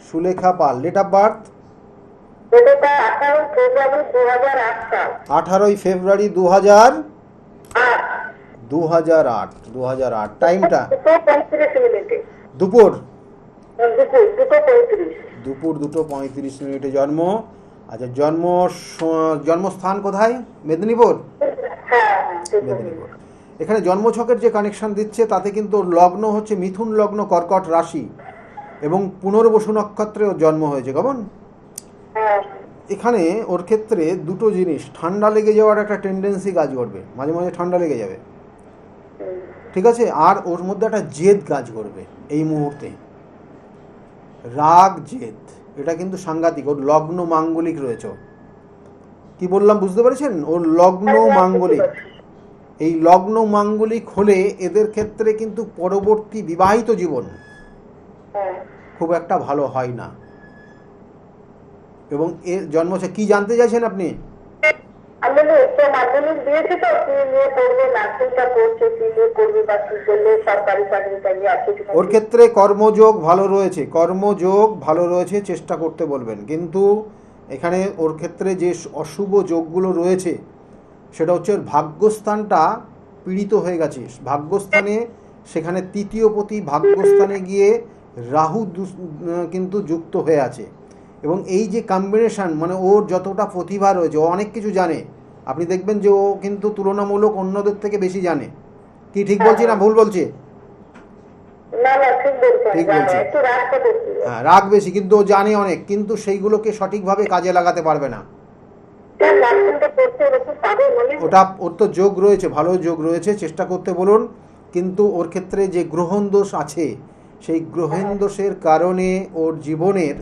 সুলেখা পাল। ডেট অফ বার্থ 18 ফেব্রুয়ারি 2008। টাইমটা দুপুর 2:35 জন্ম। আচ্ছা, জন্মস্থান কোথায়? মেদিনীপুর। মেদিনীপুর। এখানে জন্মছকের যে কানেকশন দিচ্ছে তাতে কিন্তু লগ্ন হচ্ছে মিথুন লগ্ন, কর্কট রাশি, এবং পুনর্বসু নক্ষত্রে ওর জন্ম হয়েছে। কেমন? এখানে ওর ক্ষেত্রে দুটো জিনিস, ঠান্ডা লেগে যাওয়ার একটা টেন্ডেন্সি কাজ করবে, মাঝে মাঝে ঠান্ডা লেগে যাবে, ঠিক আছে? আর ওর মধ্যে একটা জেদ কাজ করবে এই মুহূর্তে, রাগ জেদ, এটা কিন্তু সাংঘাতিক। ওর লগ্ন মাঙ্গলিক রয়েছে। কি বললাম বুঝতে পেরেছেন? ওর লগ্ন মাঙ্গলিক, এই লগ্ন মাঙ্গলিক হলে এদের ক্ষেত্রে কিন্তু পরবর্তী বিবাহিত জীবন হ্যাঁ। খুব একটা ভালো হয় না। এবং এর জন্মছক কি জানতে চাইছেন আপনি? আমি উচ্চ মাধ্যমিক দিয়েছি তো, কি নিয়ে পড়বে, নার্সিংটা করছে, কি নিয়ে করবে বা কি করলে সরকারি চাকরি টাকরি আছে কিনা। ওর ক্ষেত্রে কর্মযোগ ভালো রয়েছে, কর্মযোগ ভালো রয়েছে, চেষ্টা করতে বলবেন। কিন্তু এখানে ওর ক্ষেত্রে যে অশুভ যোগগুলো রয়েছে সেটা হচ্ছে ওর ভাগ্যস্থানটা পীড়িত হয়ে গেছে। ভাগ্যস্থানে সেখানে তৃতীয় পতি ভাগ্যস্থানে গিয়ে রাহু কিন্তু যুক্ত হয়ে আছে। এবং এই যে কম্বিনেশান, মানে ওর যতটা প্রতিভা রয়েছে, ও অনেক কিছু জানে। আপনি দেখবেন যে ও কিন্তু তুলনামূলক অন্যদের থেকে বেশি জানে। কি ঠিক বলছি না ভুল বলছি? না না, ঠিক বলছেন, ঠিক জানো, বলছি। একটু রাগটা বেশি। হ্যাঁ, রাগ বেশি, কিন্তু ও জানে অনেক, কিন্তু সেইগুলোকে সঠিকভাবে কাজে লাগাতে পারবে না। নার্সিংটা করতে ওরকম পাবে মনে হয়? ওটা ওর তো যোগ রয়েছে, ভালো যোগ রয়েছে, চেষ্টা করতে বলুন। কিন্তু ওর ক্ষেত্রে যে গ্রহণ দোষ আছে, সেই গ্রহণ দোষের কারণে ওর জীবনের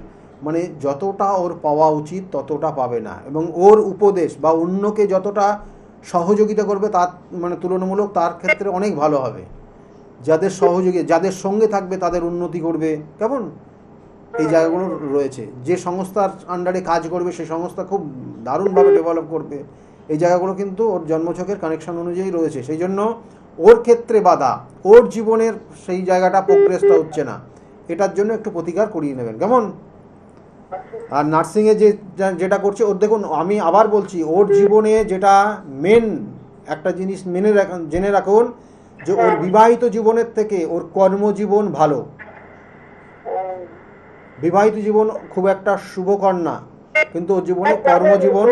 মানে যতটা ওর পাওয়া উচিত ততটা পাবে না। এবং ওর উপদেশ বা অন্যকে যতটা সহযোগিতা করবে তার মানে তুলনামূলক তার ক্ষেত্রে অনেক ভালো হবে। যাদের সহযোগী, যাদের সঙ্গে থাকবে তাদের উন্নতি করবে, কেমন? এই জায়গাগুলো রয়েছে। যে সংস্থার আন্ডারে কাজ করবে সেই সংস্থা খুব দারুণভাবে ডেভেলপ করবে। এই জায়গাগুলো কিন্তু ওর জন্মছকের কানেকশন অনুযায়ী রয়েছে। সেই জন্য ওর ক্ষেত্রে বাধা, ওর জীবনের সেই জায়গাটা প্রোগ্রেসটা হচ্ছে না, এটার জন্য একটু প্রতিকার করিয়ে নেবেন, কেমন? আর নার্সিংয়ে যেটা করছে ওর, দেখুন আমি আবার বলছি, ওর জীবনে যেটা মেন একটা জিনিস জেনে রাখুন যে ওর বিবাহিত জীবনের থেকে ওর কর্মজীবন ভালো। বিবাহিত জীবন খুব একটা শুভকর না, কিন্তু ওর জীবনে কর্মজীবন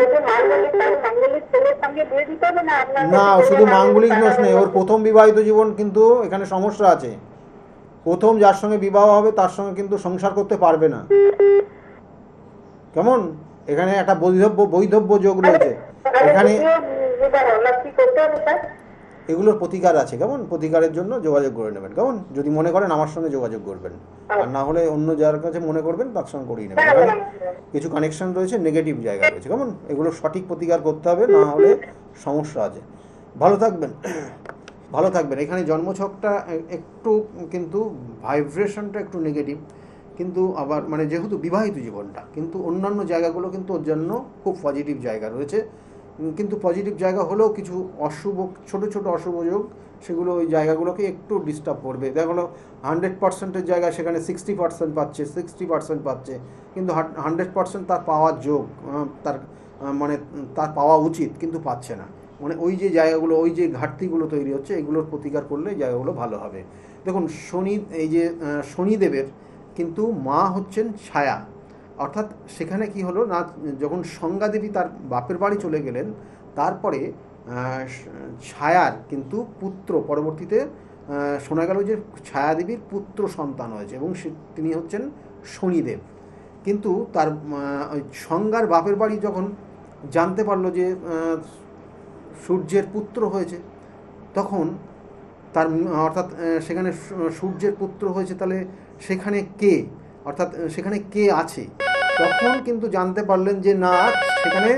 না। শুধু মাঙ্গলিক দোষ নেই, ওর প্রথম বিবাহিত জীবন কিন্তু এখানে সমস্যা আছে। প্রথম যার সঙ্গে বিবাহ হবে তার সঙ্গে কিন্তু সংসার করতে পারবে না, কেমন? এখানে একটা বৈধব্য যোগ রয়েছে এখানে। এগুলোর প্রতিকার আছে, কেমন? প্রতিকারের জন্য যোগাযোগ করে নেবেন, কেমন? যদি মনে করেন আমার সঙ্গে যোগাযোগ করবেন, আর না হলে অন্য যার কাছে মনে করবেন তার সঙ্গে করিয়ে নেবেন। এখানে কিছু কানেকশন রয়েছে, নেগেটিভ জায়গা রয়েছে, কেমন? এগুলো সঠিক প্রতিকার করতে হবে, না হলে সমস্যা আছে। ভালো থাকবেন, ভালো থাকবেন। এখানে জন্মছকটা একটু কিন্তু ভাইব্রেশনটা একটু নেগেটিভ, কিন্তু আবার মানে যেহেতু বিবাহিত জীবনটা, কিন্তু অন্যান্য জায়গাগুলো কিন্তু ওর জন্য খুব পজিটিভ জায়গা রয়েছে। কিন্তু পজিটিভ জায়গা হলেও কিছু অশুভ, ছোট ছোট অশুভ যোগ, সেগুলো ওই জায়গাগুলোকে একটু ডিস্টার্ব করবে। দেখো 100%-এর জায়গায় সেখানে 60% পাচ্ছে, 60% পাচ্ছে, কিন্তু 100% তার পাওয়ার যোগ, তার মানে তার পাওয়া উচিত, কিন্তু পাচ্ছে না। মানে ওই যে জায়গাগুলো, ওই যে ঘাটতিগুলো তৈরি হচ্ছে, এগুলোর প্রতিকার করলে জায়গাগুলো ভালো হবে। দেখুন শনি, এই যে শনিদেবের কিন্তু মা হচ্ছেন ছায়া, অর্থাৎ সেখানে কি হলো না, যখন সংজ্ঞাদেবী তার বাপের বাড়ি চলে গেলেন, তারপরে ছায়ার কিন্তু পুত্র পরবর্তীতে শোনা গেল যে ছায়াদেবীর পুত্র সন্তান হয়েছে, এবং তিনি হচ্ছেন শনিদেব। কিন্তু তার ওই সংজ্ঞার বাপের বাড়ি যখন জানতে পারলো যে সূর্যের পুত্র হয়েছে, তখন তার অর্থাৎ সেখানে সূর্যের পুত্র হয়েছে, তাহলে সেখানে কে, অর্থাৎ সেখানে কে আছে, তখন কিন্তু জানতে পারলেন যে না, সেখানে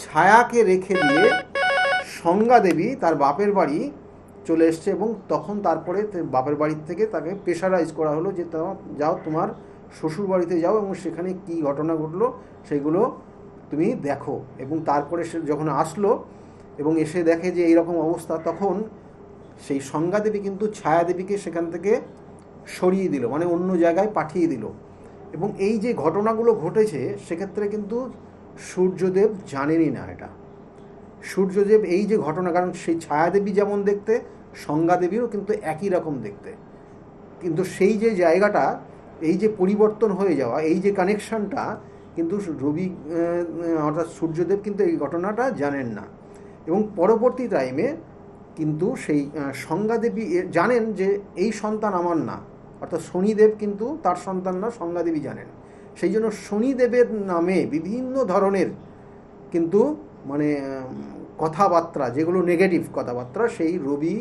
ছায়াকে রেখে দিয়ে সংজ্ঞা দেবী তার বাপের বাড়ি চলে এসছে। এবং তখন তারপরে বাপের বাড়ির থেকে তাকে প্রেশারাইজ করা হলো যে যাও তোমার শ্বশুর বাড়িতে যাও, এবং সেখানে কি ঘটনা ঘটলো সেগুলো তুমি দেখো। এবং তারপরে সে যখন আসলো এবং এসে দেখে যে এইরকম অবস্থা, তখন সেই সংজ্ঞা দেবী কিন্তু ছায়া দেবীকে সেখান থেকে সরিয়ে দিল, মানে অন্য জায়গায় পাঠিয়ে দিল। এবং এই যে ঘটনাগুলো ঘটেছে, সেক্ষেত্রে কিন্তু সূর্যদেব জানেনই না এটা। সূর্যদেব এই যে ঘটনা, কারণ সেই ছায়াদেবী যেমন দেখতে, সংজ্ঞা দেবীও কিন্তু একই রকম দেখতে, কিন্তু সেই যে জায়গাটা, এই যে পরিবর্তন হয়ে যাওয়া, এই যে কানেকশানটা, কিন্তু রবি অর্থাৎ সূর্যদেব কিন্তু এই ঘটনাটা জানেন না। এবং পরবর্তী টাইমে কিন্তু সেই সংজ্ঞা দেবী জানেন যে এই সন্তান আমার না, অর্থাৎ শনিদেব কিন্তু তার সন্তান না, সংজ্ঞা দেবী জানেন। সেই জন্য শনিদেবের নামে বিভিন্ন ধরনের কিন্তু মানে কথাবার্তা, যেগুলো নেগেটিভ কথাবার্তা, সেই রবি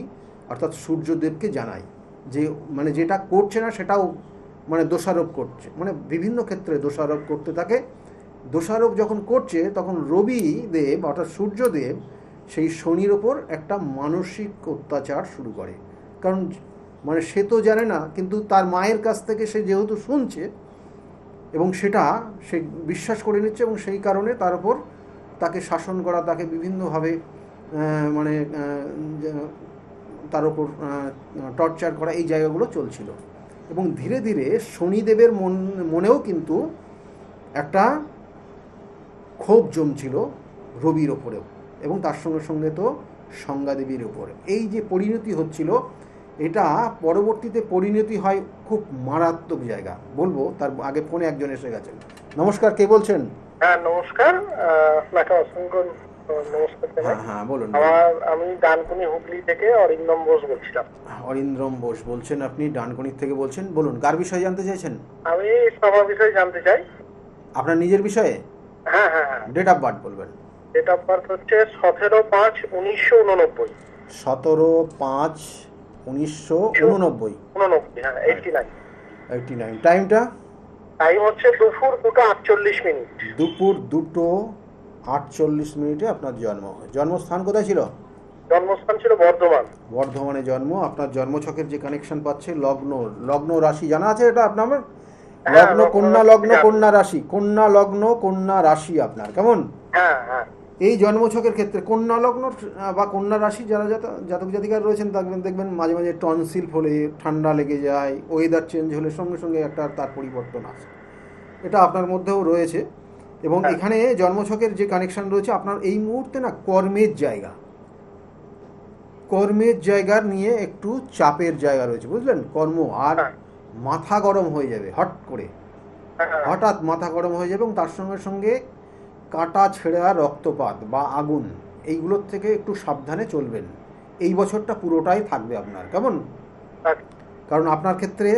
অর্থাৎ সূর্যদেবকে জানায় যে মানে যেটা করছে না সেটাও মানে দোষারোপ করছে, মানে বিভিন্ন ক্ষেত্রে দোষারোপ করতে থাকে। দোষারোপ যখন করছে, তখন রবি দেব অর্থাৎ সূর্যদেব সেই শনির ওপর একটা মানসিক অত্যাচার শুরু করে। কারণ মানে সে তো জানে না, কিন্তু তার মায়ের কাছ থেকে সে যেহেতু শুনছে এবং সেটা সে বিশ্বাস করে নিচ্ছে, এবং সেই কারণে তার উপর তাকে শাসন করা, তাকে বিভিন্নভাবে মানে তার উপর টর্চার করা, এই জায়গাগুলো চলছিল। এবং ধীরে ধীরে শনিদেবের মনেও কিন্তু একটা ক্ষোভ জমছিল রবির ওপরেও, এবং তার সঙ্গে সঙ্গে তো সংজ্ঞাদেবীর ওপরে। এই যে পরিণতি হচ্ছিল, এটা পরবর্তীতে পরিণতি হয় খুব মারাত্মক জায়গা। বলবো তার আগে ফোনে একজন এসে গেছেন। নমস্কার, কে বলছেন? হ্যাঁ নমস্কার, আপনাকে অসংখ্য নমস্কার। হ্যাঁ বলুন। আমি ডানকুনি হুগলি থেকে অরিন্দম বোস বলছিলাম। অরিন্দম বোস বলছেন আপনি, ডানকুনি থেকে বলছেন। বলুন, কার বিষয়ে জানতে চাইছেন? আমি সবার বিষয়ে জানতে চাই। আপনার নিজের বিষয়ে? হ্যাঁ হ্যাঁ হ্যাঁ। ডেট অফ বার্থ বলবেন। ডেট অফ বার্থ হচ্ছে 17/5/1989। 17/5/1989। হ্যাঁ 89। টাইমটা? টাইম হচ্ছে দুপুর 2:48। দুপুর 2:48 আপনার জন্ম। জন্মস্থান কোথায় ছিল? জন্মস্থান ছিল বর্ধমান। বর্ধমানে জন্ম। আপনার জন্মছকের যে কানেকশন পাচ্ছে, লগ্ন রাশি জানা আছে এটা আপনার? লগ্ন কন্যা, লগ্ন কন্যা রাশি, কন্যা লগ্ন কন্যা রাশি আপনার, কেমন? হ্যাঁ হ্যাঁ। এই জন্মছকের ক্ষেত্রে কন্যা লগ্ন বা কন্যা রাশি যারা জাতক জাতিকার রয়েছেন, দেখবেন মাঝে মাঝে টনসিল হলে, ঠান্ডা লেগে যায়, ওয়েদার চেঞ্জ হলে সঙ্গে সঙ্গে একটা তার পরিবর্তন আসে। এটা আপনার মধ্যেও রয়েছে। এবং এখানে জন্মছকের যে কানেকশন রয়েছে আপনার এই মুহূর্তে না কর্মের জায়গার নিয়ে একটু চাপের জায়গা রয়েছে, বুঝলেন? কর্ম আর মাথা গরম হয়ে যাবে হঠাৎ মাথা গরম হয়ে যাবে, এবং তার সঙ্গে সঙ্গে কাটা ছেঁড়া, রক্তপাত বা আগুন, এইগুলোর থেকে একটু সাবধানে চলবেন। এই বছরটা পুরোটাই থাকবে আপনার, কেমন? কারণ আপনার ক্ষেত্রে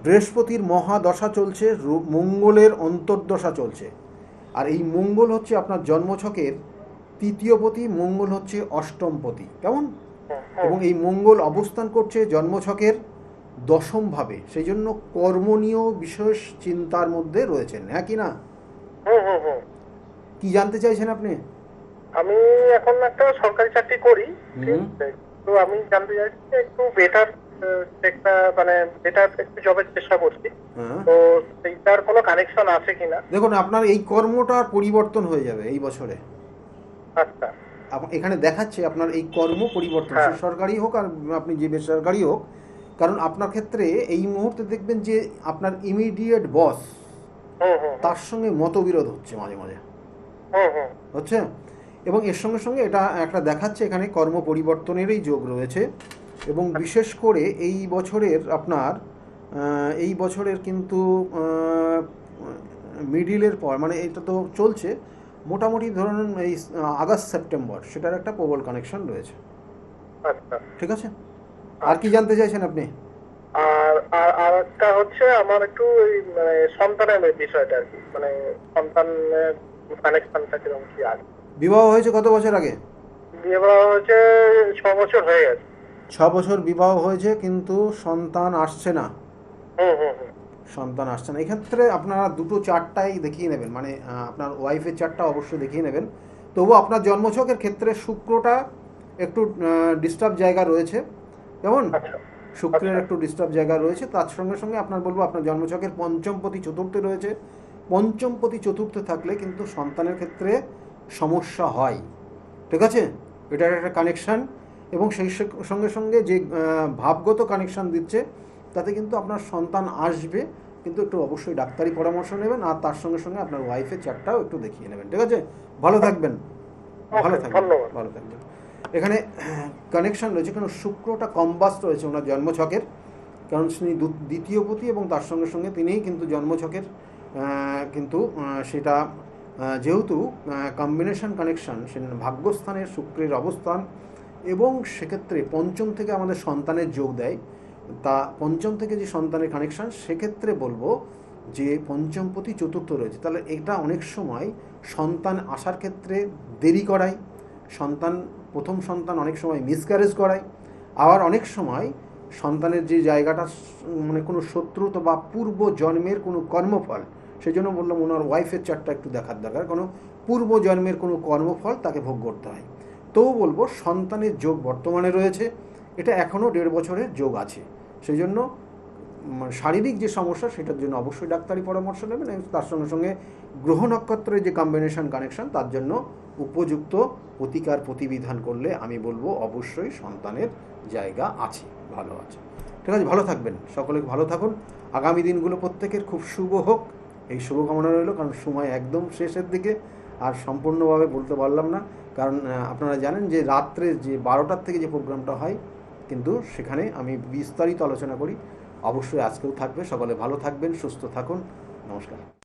বৃহস্পতির মহাদশা চলছে, মঙ্গলের অন্তর্দশা চলছে। আর এই মঙ্গল হচ্ছে আপনার জন্মছকের তৃতীয়পতি, মঙ্গল হচ্ছে অষ্টমপতি, কেমন? এবং এই মঙ্গল অবস্থান করছে জন্মছকের দশমভাবে, সেই জন্য কর্মনীয় বিশেষ চিন্তার মধ্যে রয়েছেন, হ্যাঁ কি না? কি জানতে চাইছেন আপনি? আমি এখন একটা সরকারি চাকরি করি, তো আমি জানতে চাইছি একটু বেটার একটা মানে বেটার একটু জবের চেষ্টা করছি, তো সেইটার কোনো কানেকশন আছে কিনা? দেখুন, আপনার এই কর্মটার পরিবর্তন হয়ে যাবে এই বছরে। আচ্ছা। এখানে দেখাচ্ছে আপনার এই কর্ম পরিবর্তন, সরকারি হোক আর আপনি যে বেসরকারি হোক। কারণ আপনার ক্ষেত্রে এই মুহূর্তে দেখবেন যে আপনার ইমিডিয়েট বস, তার সঙ্গে মতবিরোধ হচ্ছে মাঝে মাঝে হচ্ছে, এবং এর সঙ্গে সঙ্গে এটা একটা দেখাচ্ছে এখানে কর্ম পরিবর্তনেরই যোগ রয়েছে। এবং বিশেষ করে এই বছরের কিন্তু মিডিলের পর, মানে এটা তো চলছে মোটামুটি ধরুন এই আগস্ট সেপ্টেম্বর, সেটার একটা প্রবল কানেকশন রয়েছে। ঠিক আছে, আর কি জানতে চাইছেন আপনি? আর একটা হচ্ছে আমার একটু মানে সন্তানের বিষয়টা আর কি, মানে সন্তানের কানেকশনটা কিরকম কি আছে? বিবাহ হয়েছে কত বছর আগে? বিবাহ হয়েছে 6 বছর হয়ে গেছে। 6 বছর বিবাহ হয়েছে, কিন্তু সন্তান আসছে না। সন্তান আসছে না। এক্ষেত্রে আপনারা দুটো চার্টটাই দেখিয়ে নেবেন, মানে আপনার ওয়াইফের চার্টটা অবশ্যই দেখিয়ে নেবেন। তবু আপনার জন্মছকের ক্ষেত্রে শুক্রটা একটু ডিস্টার্ব জায়গা রয়েছে, কেমন? শুক্রের একটু ডিস্টার্ব জায়গা রয়েছে। তার সঙ্গে সঙ্গে আপনার বলবো আপনার জন্মছকের পঞ্চমপতি চতুর্থে রয়েছে। পঞ্চমপতি চতুর্থে থাকলে কিন্তু সন্তানের ক্ষেত্রে সমস্যা হয়, ঠিক আছে? এটার একটা কানেকশান। এবং সেই সঙ্গে সঙ্গে যে ভাবগত কানেকশান দিচ্ছে, তাতে কিন্তু আপনার সন্তান আসবে, কিন্তু একটু অবশ্যই ডাক্তারি পরামর্শ নেবেন। আর তার সঙ্গে সঙ্গে আপনার ওয়াইফের চার্টটাও একটু দেখিয়ে নেবেন, ঠিক আছে? ভালো থাকবেন। এখানে কানেকশান রয়েছে, কারণ শুক্রটা কম্বাস্ট রয়েছে ওনার জন্মছকের, কারণ তিনি দ্বিতীয়পতি, এবং তার সঙ্গে সঙ্গে তিনিই কিন্তু জন্মছকের কিন্তু সেটা যেহেতু কম্বিনেশন কানেকশান, সে ভাগ্যস্থানের শুক্রের অবস্থান, এবং সেক্ষেত্রে পঞ্চম থেকে আমাদের সন্তানের যোগ দেয়। তা পঞ্চম থেকে যে সন্তানের কানেকশান, সেক্ষেত্রে বলবো যে পঞ্চমপতি চতুর্থ রয়েছে, তাহলে এটা অনেক সময় সন্তান আসার ক্ষেত্রে দেরি করায়, প্রথম সন্তান অনেক সময় মিসক্যারেজ করায়, আবার অনেক সময় সন্তানের যে জায়গাটা মানে কোনো শত্রুতা বা পূর্ব জন্মের কোনো কর্মফল, সেই জন্য বললাম ওনার ওয়াইফের চার্টটা একটু দেখার দরকার, কোনো পূর্ব জন্মের কোনো কর্মফল তাকে ভোগ করতে হয়। তবু বলবো সন্তানের যোগ বর্তমানে রয়েছে, এটা এখনও 1.5 বছরের যোগ আছে। সেই জন্য শারীরিক যে সমস্যা সেটার জন্য অবশ্যই ডাক্তারি পরামর্শ নেবেন, এবং তার সঙ্গে সঙ্গে গ্রহ নক্ষত্রের যে কম্বিনেশন কানেকশন তার জন্য উপযুক্ত প্রতিকার প্রতিবিধান করলে আমি বলবো অবশ্যই সন্তানের জায়গা আছে, ভালো আছে। ঠিক আছে, ভালো থাকবেন, সকলে ভালো থাকুন। আগামী দিনগুলো প্রত্যেকের খুব শুভ হোক, এই শুভকামনা রইল। কারণ সময় একদম শেষের দিকে, আর সম্পূর্ণভাবে বলতে পারলাম না, কারণ আপনারা জানেন যে রাত্রে যে 12টার থেকে যে প্রোগ্রামটা হয়, কিন্তু সেখানে আমি বিস্তারিত আলোচনা করি। অবশ্যই আজকেও থাকবে। সকলে ভালো থাকবেন, সুস্থ থাকুন। নমস্কার।